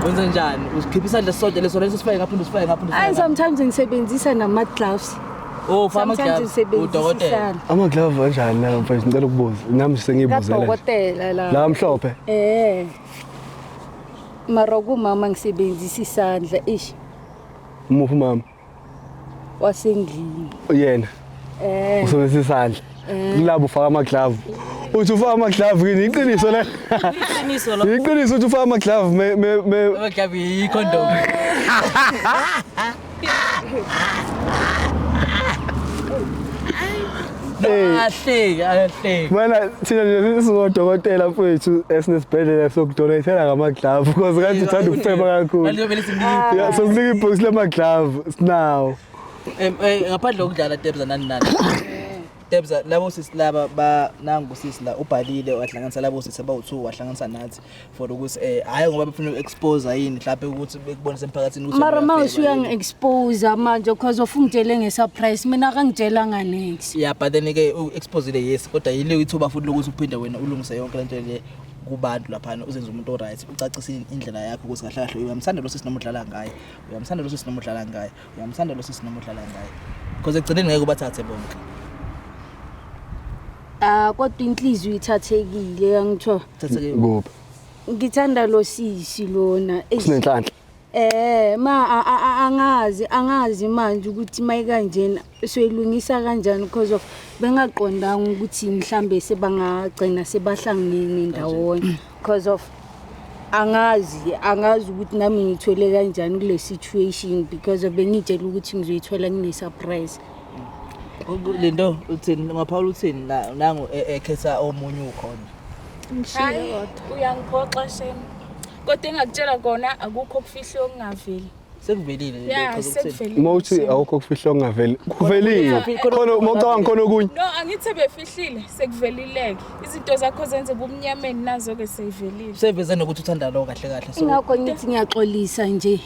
Speaker 1: wenza njani usikhipha isandla sodwa leso leso sifake ngaphinde
Speaker 7: sometimes ngisebenzisa nama gloves.
Speaker 1: fama
Speaker 7: Sometimes
Speaker 1: glove udokotela
Speaker 2: Ama-glove anjani la mfethu ngicela ukubuza. Nami sengiyibuzela.
Speaker 7: Kadokotela la.
Speaker 2: La mhlophe.
Speaker 7: Mara kumama ngisebenzisa isandla ish
Speaker 2: Umuphi mama?
Speaker 7: wasendlini.
Speaker 2: Yena. Usebenzisa isandla. Kulabo ufaka ama-glove. Uthi ufaka ama-glove yini iqiniso la.
Speaker 3: Iqiniso lo.
Speaker 2: Iqiniso uthi ufaka ama-glove
Speaker 1: amaglove icondom ahleki
Speaker 2: Mana thina nje singodokotela mfethu esinesibhedlela sokudonatela ngama-glove because kanti uthanda ukufeba kakhulu.
Speaker 1: aliyobele
Speaker 2: Yeah, sokunika ibhox lama-glove sinawo.
Speaker 1: ngaphandle kokudlala Debs nani Debs labo sisi laba ba nangu sisi la ubhalile wahlanganisa labo sisi abawu2 wahlanganisa nathi for ukuthi hayi ngoba befuna uexpose yini mhlawumbe ukuthi bekubonise emphakathini ukuthi
Speaker 7: Mara mawusu yang-expose manje because of ungitshele nge-surprise mina akangitshelanga next.
Speaker 1: yeah but then ke uexpose le yes kodwa yile ithuba futhi lokuthi uphinde wena ulungise yonke lento le kubantu lapha uzenza umuntu oright ucacisa indlela yakho ukuthi kahle kahle uyamsanda lo sisi nomudlala ngaye uyamsanda lo sisi nomudlala ngaye uyamsanda lo sisi nomudlala ngaye because ekugcineni ngeke ubathathe bonke
Speaker 7: Kodwa inhliziyo ithathekile yangithiwa.
Speaker 2: Kuphi?
Speaker 7: Ngithanda lo sisi lona.
Speaker 2: Sinenhlanhla.
Speaker 7: Angazi manje ukuthi mayikanjena soyilungisa kanjani because of bengaqondanga ukuthi mhlambe sebangagcina sebahlangene ndawonye because of angazi ukuthi nami ngithole kanjani kule situation because bengitshela ukuthi ngizoyithola ngine surprise.
Speaker 1: Lento uthini ngaphawula uthini nangu ekhetha omunye ukhona.
Speaker 4: Hayi uyangiphoxa shame. Kodwa engakutshela kona akukho okufihlwe okungaveli.
Speaker 1: Sekuvelile
Speaker 4: Yeah, sekuvelile.
Speaker 2: Mawuthi awukho okufihlwa okungaveli. Kuvelile. Khona mawucabanga khona okunye.
Speaker 4: No, angithi befihlile sekuvelileke. Izinto zakho zenze bumnyameni nazo ke seyivelile.
Speaker 1: Seveze nokuthi uthanda lo kahle kahle so.
Speaker 7: Ingakho ngithi ngiyaxolisa nje.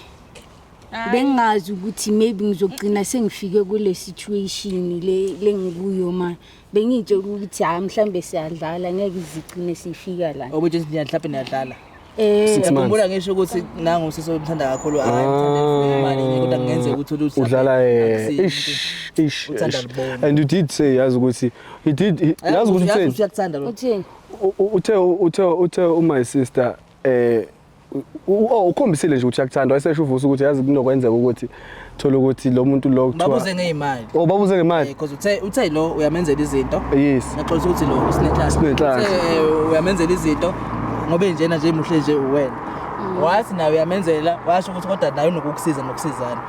Speaker 7: Bengazi ukuthi maybe ngizogcina sengifike kule situation le ngikuyo manje. Bengitshela ukuthi mhlambe siyadlala ngeke izigcine sifika la.
Speaker 1: Obuthi mhlawumbe niyadlala.
Speaker 2: 6 months.
Speaker 1: Ngibona ngisho ukuthi nangu sisomthanda kakhulu akathanda imali kodwa ngenze ukuthi
Speaker 2: udlala and you did say yazi ukuthi yazi ukuthi
Speaker 1: uyakuthanda lo.
Speaker 7: Uthini?
Speaker 2: Uthe my sister ukhombisile nje ukuthi uyakuthanda wayesesho uvusa ukuthi yazi kunokwenzeka ukuthi thola ukuthi lo muntu lo kuthiwa
Speaker 1: babuze ngeimali.
Speaker 2: Babuze ngemali
Speaker 1: Because uthe lo uyamenzela izinto.
Speaker 2: Yes.
Speaker 1: Ngaxolisa ukuthi lo usinenhlanhla. Uyamenzela izinto ngobe njena nje emuhle nje uwena. Wathi nawe uyamenzela washo ukuthi kodwa nawe nokukusiza nokusizana.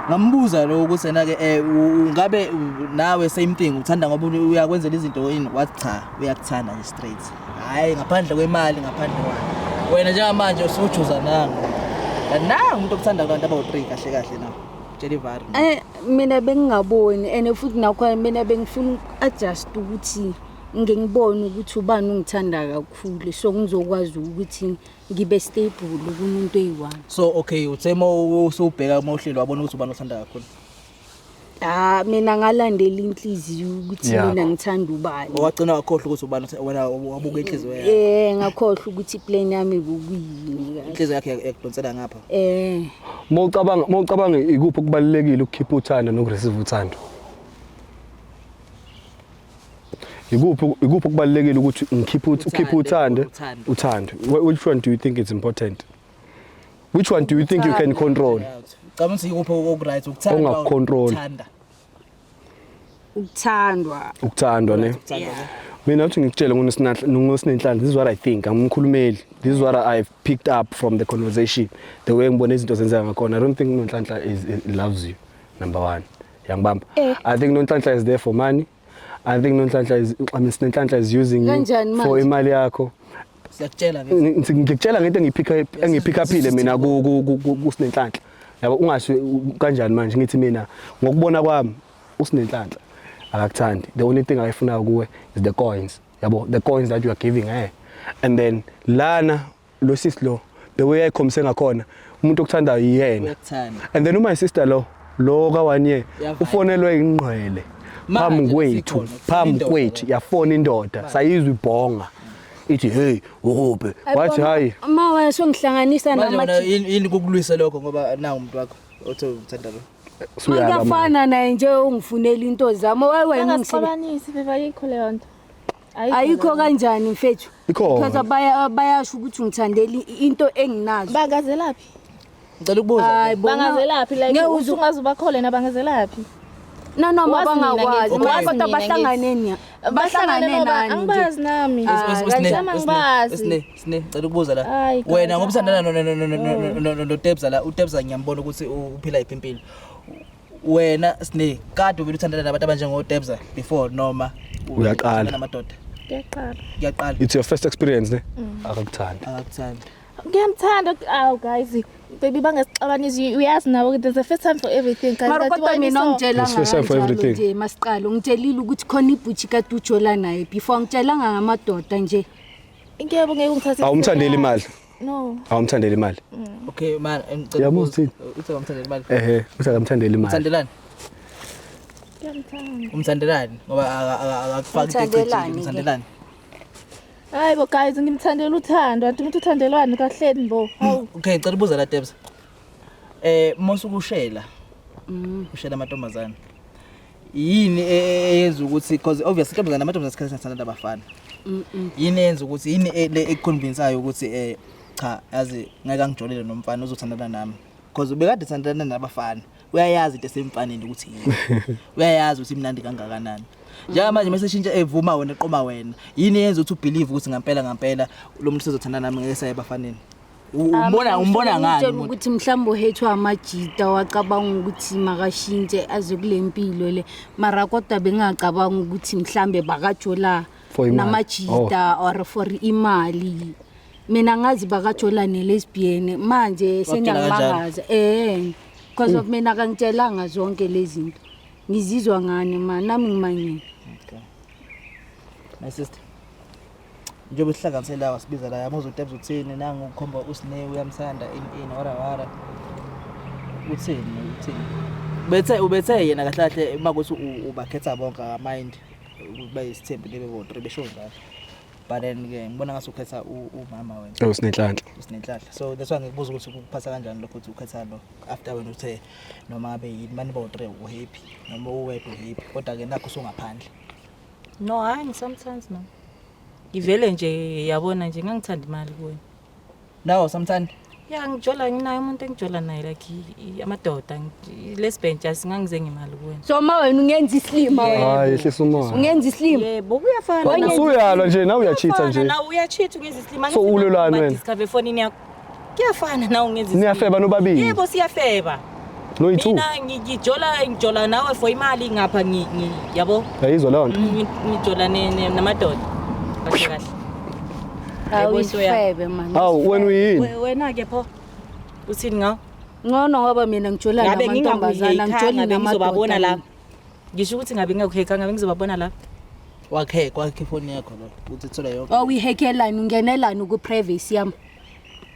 Speaker 1: Ngambuza lo ukuthi yena ke ungabe nawe same thing uthanda ngoba uyakwenzela izinto yini wathi cha uyakuthanda nje straight. Hayi ngaphandle kwemali ngaphandle kwani. Wena njengamanje usujuza nangu. Nangu umuntu okuthanda abantu abawu3 kahle kahle nawo. Tshela ivari.
Speaker 7: Mina bengingaboni and futhi nakho mina bengifuna adjust ukuthi ngengibone ukuthi ubani ungithanda kakhulu so ngizokwazi ukuthi ngibe stable kumuntu oyiwani.
Speaker 1: So okay uthemo usubheka umohlelo wabona ukuthi ubani uthanda kakhulu.
Speaker 7: Mina ngalandela inhliziyo ukuthi mina ngithanda ubani.
Speaker 1: Owagcina wakhohlwa ukuthi ubani wena wabuka inhliziyo yakhe.
Speaker 7: Ngakhohlwa ukuthi plan yami bekuyini.
Speaker 1: Inhliziyo yakhe yakudonsela ngapha.
Speaker 2: Mawucabanga ikuphi okubalekile ukukhipha uthando nokureceive uthando. Ikuphi okubalekile ukuthi ukhiphe uthando. Which one do you think is important? Which one do you think you can control?
Speaker 1: Cabanga ukuthi ikuphi okuright ukuthanda
Speaker 2: ungakucontrol. Ukuthandwa ne. Mina uthi ngikutshela ngosinenhlanhla this is what I think ngimkhulumeli this is what I've picked up from the conversation the way ngibona izinto zenzeka ngakhona I don't think Nonhlanhla loves you number 1 yangibamba I think Nonhlanhla is there for money I think Nonhlanhla is using you for imali yakho.
Speaker 1: Siyakutshela
Speaker 2: ngikutshela ngento engipick upile mina kuSinenhlanhla. Yabo ungasho kanjani manje ngithi mina ngokubona kwami uSinenhlanhla akakuthandi. The only thing ayifuna kuwe is the coins. Yabo the coins that you are giving her. And then lana lo sis lo the way ayikhombise ngakhona umuntu okuthanda yena. And then my sister lo ka 1 year ufonelwe ingqwele. Phambi kwethu yafona indoda sayizwe ibhonga ithi hey ukuphi wathi hayi
Speaker 7: mawa songihlanganisa
Speaker 1: namathi yini kokulwisa lokho ngoba na umuntu wakho othe uthanda lo
Speaker 7: ngiyafana naye nje ungifunela into zami wena
Speaker 5: ngisabanisi bebakho leyo nto
Speaker 7: ayikho kanjani mfethu
Speaker 2: because
Speaker 7: bayasho ukuthi ngithandela into enginazo
Speaker 5: bangazelaphi
Speaker 1: ngicela ukubuza
Speaker 5: bangazelaphi like usungazubakhole nabangazelaphi
Speaker 7: noma bangakwazi kodwa bahlangane nani
Speaker 5: angibazi nami
Speaker 1: ngibazi ngicela ukubuza la wena ngoba usandana no Tebza la uTebza ngiyambona ukuthi uphila impilo wena sine kade uvela uthandana nabantu abanjengo Tebza before noma
Speaker 2: uyaqala
Speaker 1: namadoda
Speaker 5: ngiyaqala
Speaker 2: it's your first experience ne akakuthanda
Speaker 5: ngiyamthanda guys baby bangasixabanisi uyazi nawe ukuthi there's a first time for everything guys
Speaker 7: kodwa mina ngitshela nje masiqalo ngitshelile ukuthi khona ibhuthi kaDujo la naye before ngitshelanga ngamadoda nje
Speaker 5: ngiyebo ngeke ngithathe
Speaker 2: awumthandeli imali
Speaker 5: no
Speaker 2: awumthandeli imali
Speaker 1: okay man ngicela
Speaker 2: uthi
Speaker 1: awumthandeli imali
Speaker 2: uthi akamthandeli imali
Speaker 1: uthandelani
Speaker 5: ngiyamthanda
Speaker 1: umthandelani ngoba akufaki icecile umthandelani
Speaker 5: hayi bo guys ngimthandela uthando anti umuntu uthandelwani kahleni bo hawu
Speaker 1: okay ngicela ubuza la Tebza mosukushela ushela amantombazana yini eyenza ukuthi because obviously Tebza namantombazana isikhathi sathanda abafana yini eyenza ukuthi yini econvinceayo ukuthi cha yazi ngeke ngijolele nomfana uzothandana nami because ubekade thandana nabafana uyayazi into esemfaneni ukuthi uyayazi ukuthi imnandi kangakanani njengoba manje meseshintsha evuma wena eqoma wena yini yenza ukuthi ubelieve ukuthi ngempela lo muntu sezothandana nami ngeke saye bafaneni umbona ngani umuntu?
Speaker 7: Ukuthi mhlawumbe uhethwa amajita wacabanga ukuthi makashintshe aze kulempilo le mara kodwa bengacabanga ukuthi mhlawumbe bakajola namajita or for imali. Mina ngazi bakajola nelesbian manje sengiyamangaza because of mina kangitshelanga zonke lezi zinto. Ngizizwa ngani man nami ngimanyene.
Speaker 1: Okay. My sister. Njengoba sihlanganisela wasibiza la yamuzo Tebs uthini nangu ukhomba usine uyamthanda in wara. Uthini? Ubethe yena kahle kahle makuthi ubakhetha bonke mind ukuba isithembu lebe bo3 besho njalo. But then ke ngibona ngathi ukhetha umama wena. Usinenhlanhla. So that's why ngikubuza ukuthi ukuphatha kanjani lokho ukuthi ukhetha lo after wena uthe noma ngabe yini manje bo3 uhappy noma uwedwa uhappy kodwa ke nakho usungaphandle.
Speaker 3: No, hayi sometimes no. Ngivele nje yabona nje ngangithanda imali kuwe.
Speaker 1: Nawo sometimes
Speaker 3: Ya ngijola nginayo umuntu engijola naye like amadoda lesbian just ngangize ngemali kuwe.
Speaker 7: So ma wena ungenza islima wena.
Speaker 2: Hayi ehlisa umoya.
Speaker 7: Ungenza islima.
Speaker 3: Yebo kuyafana.
Speaker 2: Usuyalwa nje nawe uyacheatha nje.
Speaker 3: Na uyacheat ungenza islima.
Speaker 2: So ulolwane wena.
Speaker 3: Discover phone yakho. Kuyafana na ungenza islima.
Speaker 2: Niyafeba nobabili.
Speaker 3: Yebo siyafeba.
Speaker 2: No itu.
Speaker 3: Mina ngijola nawe for imali ngapha yabo.
Speaker 2: Yayizwa leyo nto.
Speaker 3: Ngijola namadoda. Kahle kahle.
Speaker 7: Awuyifebe man.
Speaker 2: Hawu wena uyini?
Speaker 3: Wena ke pho. Uthini ngawo?
Speaker 7: Ngono ngoba mina ngijola namantombazana ngijoli
Speaker 3: namazobabona la.
Speaker 7: namadodana.
Speaker 3: Ngisho ukuthi ngabe ngekuheka ngabe ngizobabona la.
Speaker 1: Kwakhe ifoni yakho lo uthi thola yonke.
Speaker 7: Uyihekelani ungenelani ku privacy yami?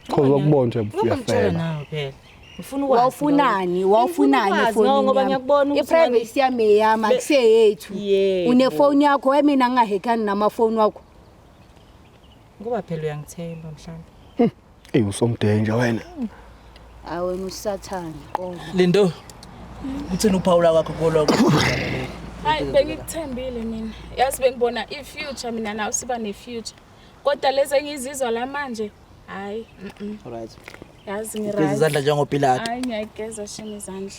Speaker 2: Cause wakubona nje
Speaker 3: Ngiyafeba
Speaker 2: uyafeba.
Speaker 3: nawe phela. Ngifuna ukwazi.
Speaker 7: Wawufunani phone
Speaker 3: ngoba ngiyakubona ukuthi
Speaker 7: i-privacy yami eyami akuseyethu. Une phone yakho mina ngahekani nama phone wakho.
Speaker 3: Ngoba phela uyangithemba mhlawumbe.
Speaker 2: Usomdenja wena.
Speaker 7: Wena usathana qobo.
Speaker 1: Lindo. Uthini uPaula kwakho koloko?
Speaker 4: Hayi bengikuthembile mina. Yazi bengibona ifuture mina nawe siba nefuture. Kodwa lezi engizizwa la manje hayi
Speaker 1: Alright.
Speaker 4: yazi
Speaker 1: Igeza izandla njengoPilato.
Speaker 4: hayi ngiyageza shini izandla.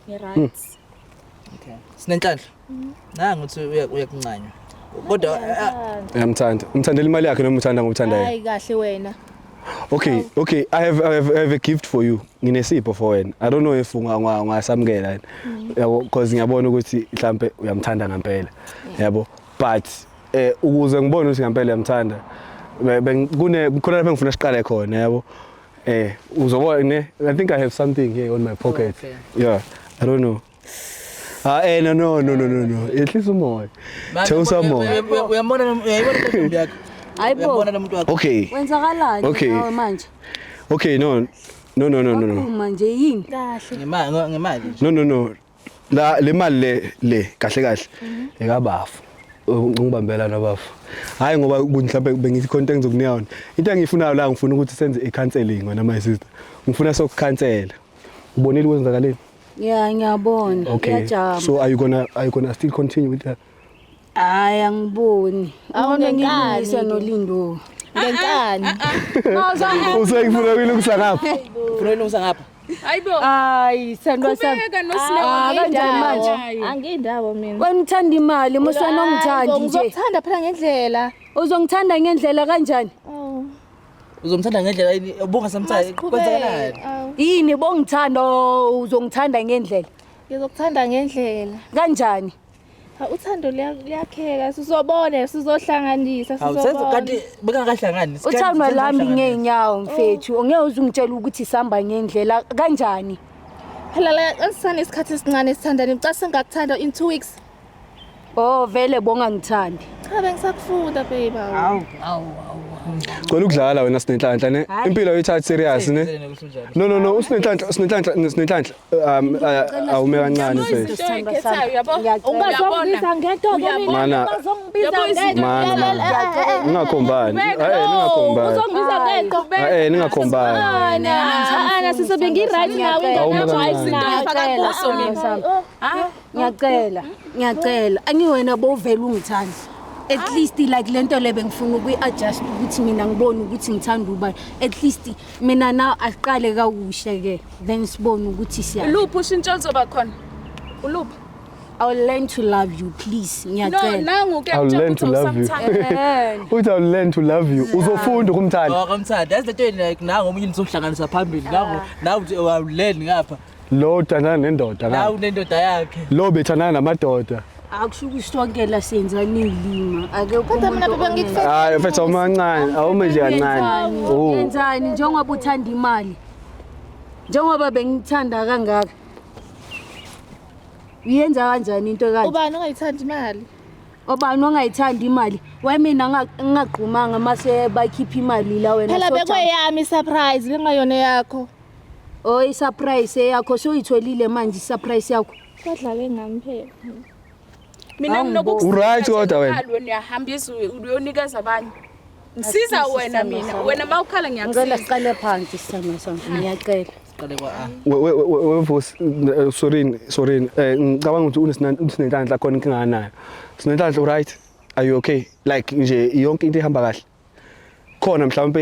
Speaker 4: Right.
Speaker 1: Okay. Sinenhlanhla. Nangu uthi uyakuncanywa. Kodwa
Speaker 2: Uyamthanda. Umthandela imali yakhe noma uthanda ngokuthanda yena?
Speaker 5: Hayi kahle wena.
Speaker 2: Okay. I have a gift for you. Nginesipho for wena. I don't know if ungasamukela yabo because ngiyabona ukuthi mhlambe uyamthanda ngempela. Yabo. But ukuze ngibone ukuthi ngempela uyamthanda. Khona lapho ngifuna siqale khona yabo. Uzobona I think I have something here on my pocket.
Speaker 1: Okay.
Speaker 2: Yeah. I don't know. No. Ehlisa umoya. Thewusa umoya.
Speaker 1: uyambona ntombi yakho.
Speaker 7: Hayibo.
Speaker 1: Uyambona nomuntu wakho.
Speaker 2: Okay.
Speaker 7: Wenzakalani
Speaker 2: Okay.
Speaker 7: nawe manje?
Speaker 2: Okay, no.
Speaker 7: Manje yini?
Speaker 5: Kahle.
Speaker 1: Ngemali.
Speaker 2: No. Le mali le kahle. Ekabafu. Ngibambela nabafu. Hayi ngoba mhlawumbe bengithi content engizokunika. Into engiyifunayo la ngifuna ukuthi senze i-counseling wena my sister. Ngifuna sokukhansela. Ubonile kwenzakaleni?
Speaker 7: Yeah, ngiyabona.
Speaker 2: Okay.
Speaker 7: Ngiyajama.
Speaker 2: So are you gonna still continue with that?
Speaker 7: Hayi angiboni. Awona
Speaker 5: Ngenkani
Speaker 7: ngilungise
Speaker 5: ke.
Speaker 7: noLindo.
Speaker 5: Ngenkani.
Speaker 2: Usengifuna ukuyilungisa ngapha.
Speaker 1: Ufuna uyilungisa ngapha.
Speaker 4: Hayibo.
Speaker 7: Hayi sandwa sami.
Speaker 4: Kubeka noSilewa
Speaker 7: kanjani manje?
Speaker 5: Angiyindawo mina.
Speaker 7: Wena uthanda imali mosana ongithandi nje.
Speaker 5: Ngizokuthanda phela ngendlela.
Speaker 7: Uzongithanda ngendlela kanjani?
Speaker 5: Oh.
Speaker 1: Uzomthanda ngendlela ubonga sometimes kwenzakalani?
Speaker 7: Yini bongithanda uzongithanda ngendlela?
Speaker 5: Ngizokuthanda ngendlela.
Speaker 7: Kanjani?
Speaker 5: Uthando liyakheka sizobona sizohlanganisa
Speaker 1: Awusenze
Speaker 5: sizobona.
Speaker 1: kanti bekakahlangani.
Speaker 7: Uthandwa lami ngeenyawo mfethu. Ngeke uzungitshela ukuthi sihamba ngendlela kanjani?
Speaker 5: Phela la asisane isikhathi esincane sithandana ngicela sengakuthanda in 2 weeks.
Speaker 7: Oh vele bonga ngithandi.
Speaker 5: Cha bengisakufunda baby.
Speaker 2: Cela ukudlala wena sinenhlanhla ne. Impilo uyithatha serious ne. No, usinenhlanhla awume kancane mfethu.
Speaker 4: Ekhethayo yabo.
Speaker 5: Ungazongibisa ngento
Speaker 2: Mana. Ningakhombani. Ningakhombani.
Speaker 5: Uzongibisa ngento.
Speaker 2: Ningakhombani.
Speaker 5: Ana sisebengi right now
Speaker 7: Ngiyacela. Angiwena bovela ungithanda. At least like lento le bengifuna ukuyi-adjust ukuthi mina ngibone ukuthi ngithanda ubani. At least mina now aqale kakuhle ke then sibone ukuthi siya.
Speaker 4: Uluphi ushintsho lizoba khona? Uluphi?
Speaker 7: I'll learn to love you, please.
Speaker 4: No, nangu ke
Speaker 2: I'll learn to love you. Uthi I'll learn to love you. Uzofunda ukumthanda.
Speaker 1: Akamthanda. That's the thing like nangu omunye nizohlanganisa phambili. Nangu now ulearn ngapha.
Speaker 2: Lo uthandana nendoda
Speaker 1: Now unendoda yakhe.
Speaker 2: Lo bethandana namadoda.
Speaker 7: Akusho ukusongela senza nilima. Akekho
Speaker 5: Kodwa mina bebe ngikufela.
Speaker 2: Hayi mfethu awumancane, awume nje kancane. Oh.
Speaker 7: Yenzani njengoba uthanda imali? Njengoba bengithanda kangaka. Uyenza kanjani into kanje?
Speaker 5: Ubani ongayithanda imali?
Speaker 7: Obani ongayithanda imali? Wemina ngingaqhumanga mase bakhipha imali la wena.
Speaker 5: Phela bekweyami surprise lengayona yakho.
Speaker 7: Oh, i-surprise yakho soyitholile manje i-surprise yakho.
Speaker 5: Kodlale ngami phela.
Speaker 4: Mina nginokukusiza.
Speaker 2: Right kodwa wena.
Speaker 4: Uyahambisa uyonikeza abanye. Ngisiza wena mina. Wena mawukhala
Speaker 7: Ngicela
Speaker 4: ngiyakusiza.
Speaker 7: siqale phansi sisama sami. Ngiyacela.
Speaker 1: Qale kwa
Speaker 2: sorry ngicabanga ukuthi unesinenhlanhla khona inkinga nayo sinenhlanhla right are you okay like nje yonke into ihamba kahle khona mhlawumbe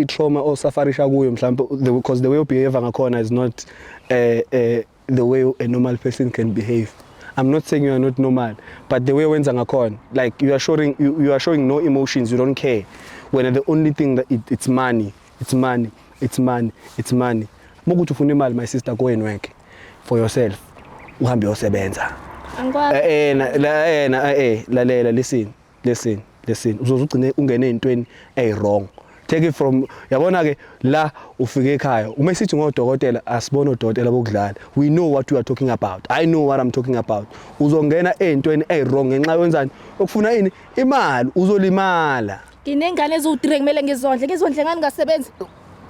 Speaker 2: i-trauma osafarisha kuyo mhlawumbe because the way you behave ngakhona is not the way a normal person can behave. I'm not saying you are not normal, but the way wenza ngakhona like you are showing no emotions, you don't care when the only thing that it's money. Mokuthi ufuna imali my sister go and work for yourself. Uhambe uyosebenza.
Speaker 5: Angikwazi.
Speaker 2: Lalela listen. Uzozugcine ungene ezintweni wrong. Take it from yabona ke la ufike ekhaya. Uma sithi ngodokotela asibona odokotela bokudlala. We know what you are talking about. I know what I'm talking about. Uzongena ezintweni wrong ngenxa yenzani? Ukufuna ini? Imali uzolimala.
Speaker 5: Nginengane eziwu3 kumele ngizondle ngani ngasebenzi.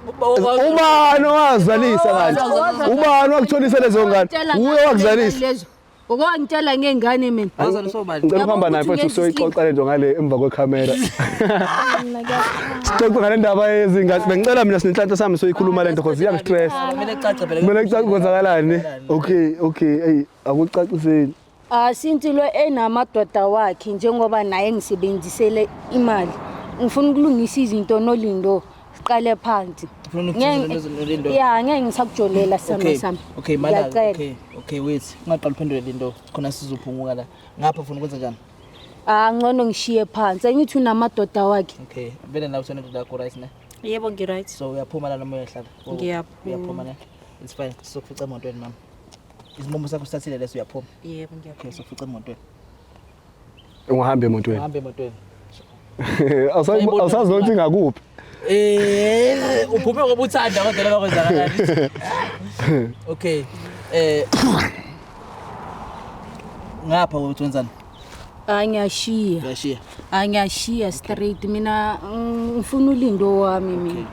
Speaker 2: Ubani owazalisa kanti? Ubani wakutholisa lezo ngane? Uwe wakuzalisa.
Speaker 7: Ngitshela ngengane mina.
Speaker 1: Azaliswa manje.
Speaker 2: Ngicela uhamba naye mfethu soyixoxa lento ngale emva kwecamera. Sixoxa ngale ndaba yezingane. Bengicela mina sinenhlanhla sami soyikhuluma lento because iyangistress.
Speaker 1: Kumele kucace phela.
Speaker 2: Kumele kucace kwenzakalani? Okay, hey akucaciseni.
Speaker 7: Sintilo enamadoda wakhe njengoba naye ngisebenzisele imali. Ngifuna ukulungisa izinto noLindo siqale phansi. Yeah, ngeke ngisakujolela sami.
Speaker 1: Okay, mala. Okay, wait. Ungaqala uphendule Lindo. Khona sizophunguka la. Ngapha ufuna ukwenza njani?
Speaker 7: Ngcono ngishiye phansi. Ngithi unamadoda wakhe.
Speaker 1: Okay, vele la usenendoda yakho right ne?
Speaker 3: Yebo ngi-right.
Speaker 1: So uyaphuma la noma uyahlala? Uyaphuma ne? It's fine. Sizokufica emotweni mama. Isimombo sakho sithathile leso uyaphuma?
Speaker 3: Yebo ngiyaphuma.
Speaker 1: Okay, sizokufica emotweni.
Speaker 2: Ungahambe emotweni.
Speaker 1: Uhambe emotweni.
Speaker 2: Awusazi ukuthi ngakuphi.
Speaker 1: Uphume ngoba uthanda kodwa laba kwenzakalani. Okay. Ngapha uthwenzani?
Speaker 7: Ngiyashiya.
Speaker 1: Uyashiya.
Speaker 7: Ngiyashiya straight mina ngifuna uLindo wami mina.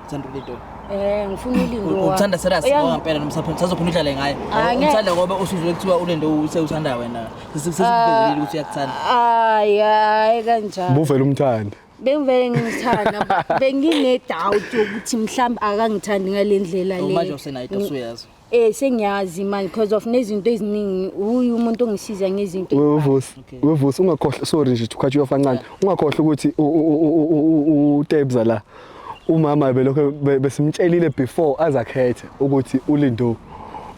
Speaker 1: Uthanda uLindo?
Speaker 7: Ngifuna uLindo wami.
Speaker 1: Uthanda serious ngempela nomsapho sazophuma udlale ngaye. Uthanda ngoba usuzwe kuthiwa uLindo usewuthanda wena. Sesibhekile ukuthi uyakuthanda.
Speaker 7: Hayi kanjani.
Speaker 2: Buvela umthanda.
Speaker 7: Bengivele ngithanda. Bengine doubt ukuthi mhlawumbe akangithandi ngalendlela le.
Speaker 1: Manje usenayo usuyazi.
Speaker 7: Sengiyazi man because of nezinto eziningi uyu umuntu ongisiza ngezinto.
Speaker 2: Wevusi ungakhohle sorry nje to cut you off kancane. Ungakhohle ukuthi uTebza la umama belokho besimtshelile before azakhethe ukuthi uLindo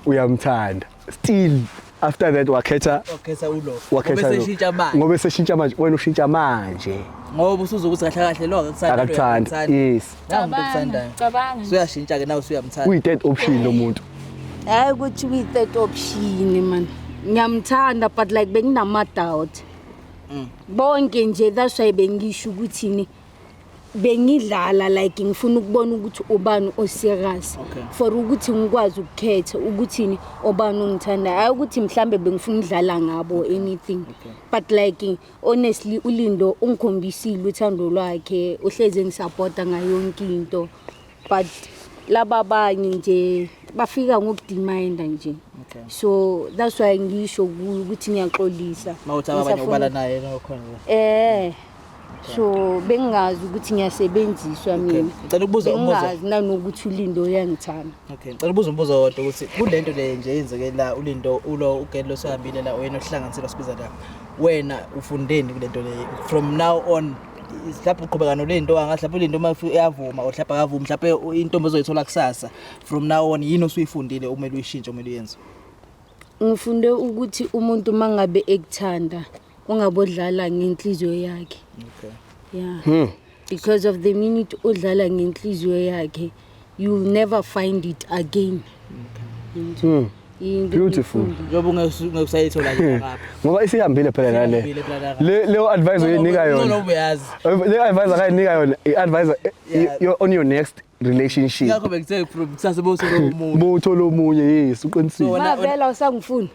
Speaker 2: uyamthanda. Still after that wakhetha
Speaker 1: ulo.
Speaker 2: Ngoba seshintsha manje wena ushintsha manje.
Speaker 1: Ngoba usuzokuthi kahle kahle lo
Speaker 2: akakuthanda. Yes.
Speaker 1: Cabanga. Suyashintsha ke nawe usuyamthanda.
Speaker 2: Uyi third option lo muntu.
Speaker 7: Hayi ukuthi uyi third option man. Ngiyamthanda but like benginama doubt. Bonke nje that's why bengisho ukuthi ni bengidlala like ngifuna ukubona ukuthi ubani oserious for ukuthi ngikwazi ukukhetha ukuthi ni obani ongithanda hayi ukuthi mhlambe bengifuna ukudlala ngabo anything but like honestly uLindo ungikhombisile uthando lwakhe uhleze ngisupporta ngayo yonke into but laba abanye nje bafika ngokudimanda nje so that's why ngisho ukuthi ngiyaxolisa
Speaker 1: mawuthi abanye ubala naye nokhona
Speaker 7: so bengazi ukuthi ngiyasebenziswa mina
Speaker 1: ngicela ukubuza umbuzo
Speaker 7: bengazi nanokuthi uLindo uyangithanda
Speaker 1: okay ngicela ukubuza umbuzo wodwa ukuthi kulento le nje yenzeke la uLindo ulo ugedlo sohambile la wena ohlanganisela sibiza la wena ufundeni kulento le from now on mhlawumbe uqhubeka noLindo angahlapha uLindo uma uyavuma or mhlawumbe akavumi mhlawumbe intombi ozoyithola kusasa from now on yini osuyifundile umele uyishintshe umele uyenze
Speaker 7: ngifunde ukuthi umuntu mangabe ekuthanda ungabodlala ngenhliziyo yakhe.
Speaker 1: Okay.
Speaker 7: Yeah. Because of the minute udlala ngenhliziyo yakhe, you'll never find it again.
Speaker 2: Beautiful.
Speaker 1: Njoba ungesayithola nje ngapha.
Speaker 2: Ngoba isihambile phela le. Leyo advice oyinika yona.
Speaker 1: No uyazi.
Speaker 2: Le advice akayinika yona, i-advice you're on your next relationship.
Speaker 1: Ngakho bekuthe from kusasa bosolo umuntu.
Speaker 2: Bothola omunye yes uqinisile.
Speaker 7: Mavela usangifuni.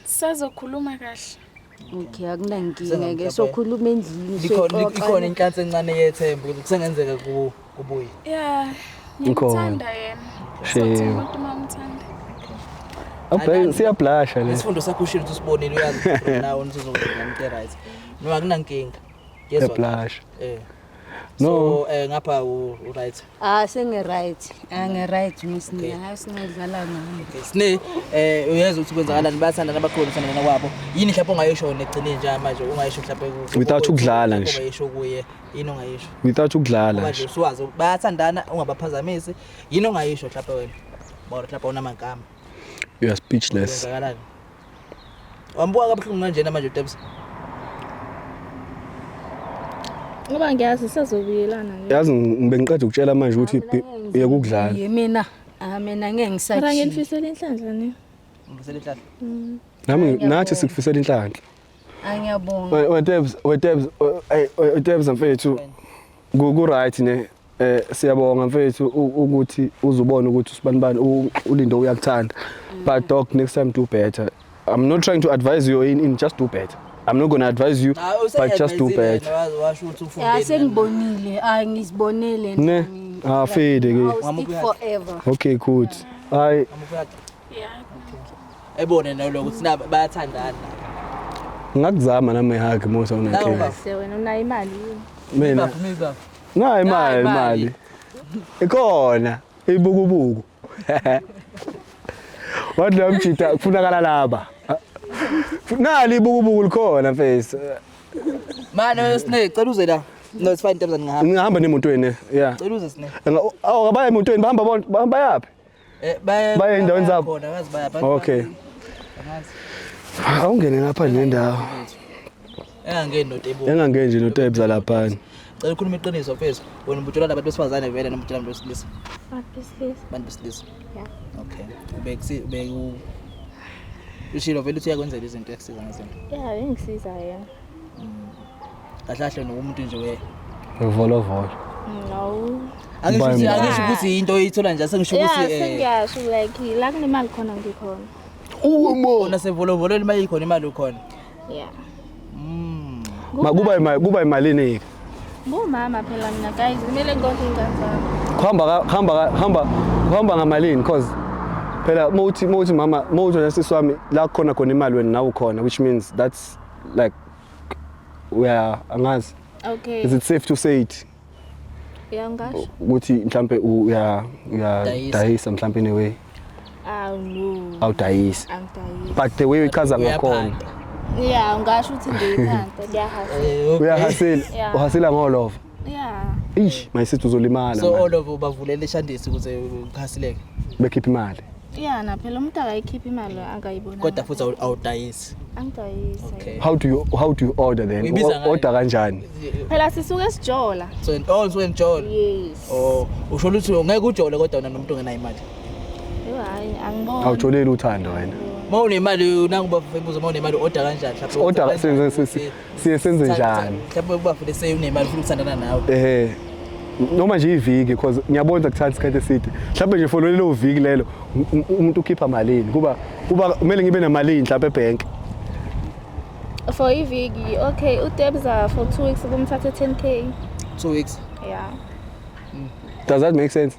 Speaker 4: Sazokhuluma kahle.
Speaker 7: Okay, akunankinga ke sokhuluma endlini
Speaker 1: ikhona inhlansi encane yethemba ukuthi kusengenzeka kubuye.
Speaker 4: Yeah. Ngimthanda yena. Sothi umuntu mamthanda.
Speaker 2: Okay, siyablasha le.
Speaker 1: Isifundo sakho ushilo usibonile uyazi nawo nizozokwenza into right. Noma akunankinga.
Speaker 2: Siyablasha.
Speaker 1: So ngapha right.
Speaker 7: Sengi-right. Angi-right misini. Hayi singadlala ngami.
Speaker 1: Okay. Sine uyenza ukuthi kwenzakalani bayathanda nabakhona sana kwabo. Yini mhlawumbe ongayisho negcine nje manje ungayisho mhlawumbe
Speaker 2: without ukudlala nje.
Speaker 1: Ongayisho kuye yini ongayisho?
Speaker 2: Without ukudlala
Speaker 1: manje. Usuwazi bayathandana ungabaphazamisi. Yini ongayisho mhlawumbe wena? Bawona mhlawumbe unamagama.
Speaker 2: You are speechless.
Speaker 1: Wambuka kabuhlungu kanjena manje uTebs.
Speaker 5: Ngoba ngiyazi sezobuyelana ke.
Speaker 2: Yazi ngibengiqeda ukutshela manje ukuthi uye ukudlala.
Speaker 7: Mina ngeke ngisathi.
Speaker 5: Mara ngifisela inhlanhla ne.
Speaker 1: Ngifisela inhlanhla.
Speaker 2: Nami nathi sikufisela inhlanhla.
Speaker 7: Angiyabonga.
Speaker 2: Wetebs mfethu. Ku right ne. Siyabonga mfethu ukuthi uzubona ukuthi usibanibani ulindo uyakuthanda. But dog, next time do better. I'm not trying to advise you in just do better. I'm not going to advise you, but just do better.
Speaker 7: Yeah, sengibonile, ngisibonele
Speaker 2: ne. Fade
Speaker 7: again. Forever.
Speaker 2: Okay, good.
Speaker 4: Yeah.
Speaker 1: Ebone nalo ukuthi bayathandana.
Speaker 2: Ngakuzama nami ehake mose unake.
Speaker 5: Wena unayo imali yini?
Speaker 2: Mina. Nayi imali. Ikhona ibukubuku. Wathi lo mjita kufunakala laba. Nali ibukubuku likhona face.
Speaker 1: Manje Sine cela uze la. No it's fine Tebs
Speaker 2: ngihamba nemotweni yeah.
Speaker 1: Cela uze Sine.
Speaker 2: Awukabaya emotweni bahamba yapi? Baya endaweni zabo.
Speaker 1: Khona yazi baya.
Speaker 2: Okay. Awungene lapha nendawo.
Speaker 1: Engangeni noTebs.
Speaker 2: Engangeni nje noTebs lapha.
Speaker 1: Cela ukhuluma iqiniso phezulu. Wena ubuthola labantu besifazane vele noma ubuthola abantu besilisa. Abantu besilisa.
Speaker 5: Yeah.
Speaker 1: Okay. Ushilo vele uthi uyakwenzela izinto eksisiza ngezinto.
Speaker 5: Yeah, ngisiza yena.
Speaker 1: Kahle nokumuntu nje we.
Speaker 2: Volovolo.
Speaker 5: No.
Speaker 1: Angisho ukuthi into oyithola nje sengisho ukuthi
Speaker 5: sengiyasho like la kunemali khona ngikhona.
Speaker 1: Ona sevolovolo imali ikhona imali ukhona.
Speaker 5: Yeah.
Speaker 2: Kuba imali nini?
Speaker 5: Ngumama phela mina guys, kumele ngonke ingane zami.
Speaker 2: Hamba ngamalini cause phela mawuthi mama mawuthi siswami la khona imali wena nawu khona, which means that's like we are angazi.
Speaker 5: Okay.
Speaker 2: Is it safe to say it?
Speaker 5: Yeah, ngasho.
Speaker 2: Ukuthi mhlambe uya dayisa mhlambe in a way.
Speaker 5: No.
Speaker 2: Awudayisi.
Speaker 5: Angidayisi.
Speaker 2: But the way uchaza ngakhona.
Speaker 5: Yeah, ngasho ukuthi ngiyithanda, ngiyahasela.
Speaker 2: Uyahasela, uhasela ngolova.
Speaker 5: Yeah.
Speaker 2: Mayisithi uzolimala.
Speaker 1: So all of bavulele ishandisi ukuze ukhasileke.
Speaker 2: Bekhipha imali.
Speaker 5: Yeah, na phela umuntu akayikhipha imali angayibona.
Speaker 1: Kodwa futhi awudayisi.
Speaker 5: Angidayisi.
Speaker 1: Okay.
Speaker 2: How do you order then? Order kanjani?
Speaker 5: Phela sisuke sijola.
Speaker 1: So also enjoy.
Speaker 5: Yes.
Speaker 1: Usho ukuthi ungeke ujole kodwa nomuntu ongena imali.
Speaker 5: Hayi, angiboni.
Speaker 2: Awujolela uthando wena.
Speaker 1: Mawunemali nangu bafuza mawunemali order kanjani mhlawumbe.
Speaker 2: Order senze njani?
Speaker 1: Mhlawumbe bafune say unemali ufuna ukuthandana nawe.
Speaker 2: Noma nje iviki because ngiyabona kuthatha isikhathi eside. Mhlawumbe nje follow lelo viki lelo umuntu ukhipha malini kuba kumele ngibe nemali mhlawumbe ebank.
Speaker 5: For iviki, okay, uTebza for 2 weeks kumthatha 10k.
Speaker 1: 2 weeks.
Speaker 5: Yeah.
Speaker 2: Does that make sense?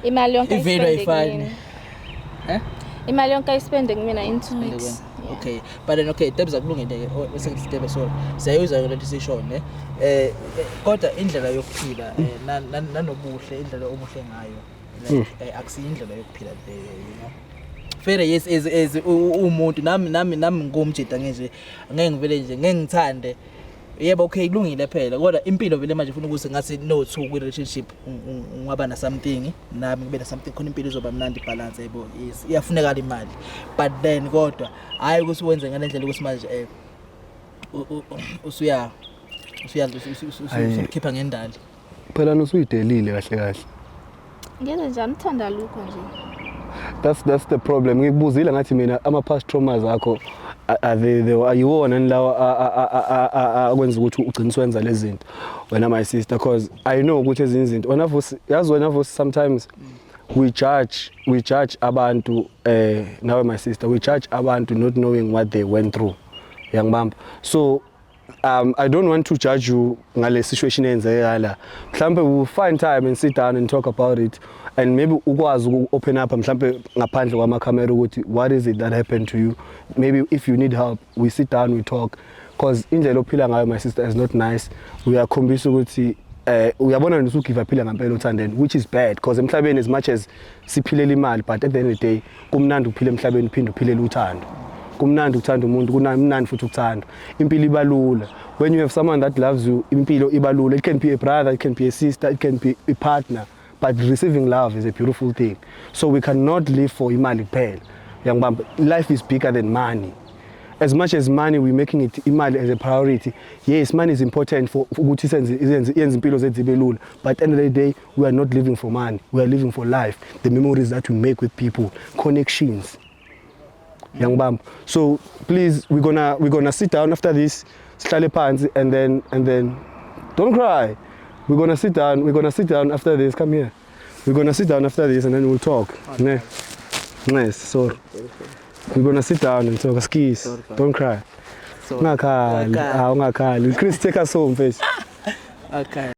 Speaker 5: Imali yonke
Speaker 1: ayifine.
Speaker 5: Imali yonke ayispende kumina in 2 weeks.
Speaker 1: Okay, but then okay, Tebza kulungile bese ngitebe so. Siyayuza le decision kodwa indlela yokuphila nanobuhle indlela obuhle ngayo. Akusiyindlela yokuphila le, you know. Fair yes as umuntu nami ngomjida nje ngeke ngivele nje ngeke ngithande yebo okay kulungile phela kodwa impilo vele manje ufuna ukuthi ngase no two kwi relationship ungaba na something nami ngibe na something khona impilo izoba mnandi balance yebo iyafuneka imali but then kodwa hayi ukuthi wenze ngalendlela ukuthi manje usukhipha ngendali
Speaker 2: phela nosuyidelile kahle kahle
Speaker 5: ngenze njani uthanda lukho nje
Speaker 2: that's the problem ngikubuzile ngathi mina ama past traumas akho ayiwona lawa akwenza ukuthi ugcine uswenza lezi zinto wena my sister because I know ukuthi ezinye izinto wena sometimes we judge abantu nawe my sister we judge abantu not knowing what they went through yangibamba so I don't want to judge you ngale situation enzeka la mhlambe we will find time and sit down and talk about it and maybe ukwazi uku open up mhlambe ngaphandle kwama camera ukuthi what is it that happened to you maybe if you need help we sit down we talk because indlela ophila ngayo my sister is not nice uyakhombisa ukuthi uyabona nje ugive aphila ngempela uthandeni which is bad because emhlabeni as much as siphilela imali but at the end of the day kumnandi ukuphila emhlabeni uphinde uphilela uthando kumnandi ukuthanda umuntu kunamnandi futhi ukuthanda impilo ibalula when you have someone that loves you impilo ibalula it can be a brother it can be a sister it can be a partner but receiving love is a beautiful thing so we cannot live for imali kuphela yangibamba life is bigger than money as much as money we making it imali as a priority yes money is important for ukuthi yenze impilo zethu zibe lula but at the end of the day we are not living for money we are living for life the memories that we make with people connections young bam so please we're gonna sit down after this sihlale phansi and then don't cry we're gonna sit down after this come here we're gonna sit down after this and then we'll talk ne nice so we're gonna sit down and talk skis don't cry ungakhali Chris take us home first
Speaker 1: okay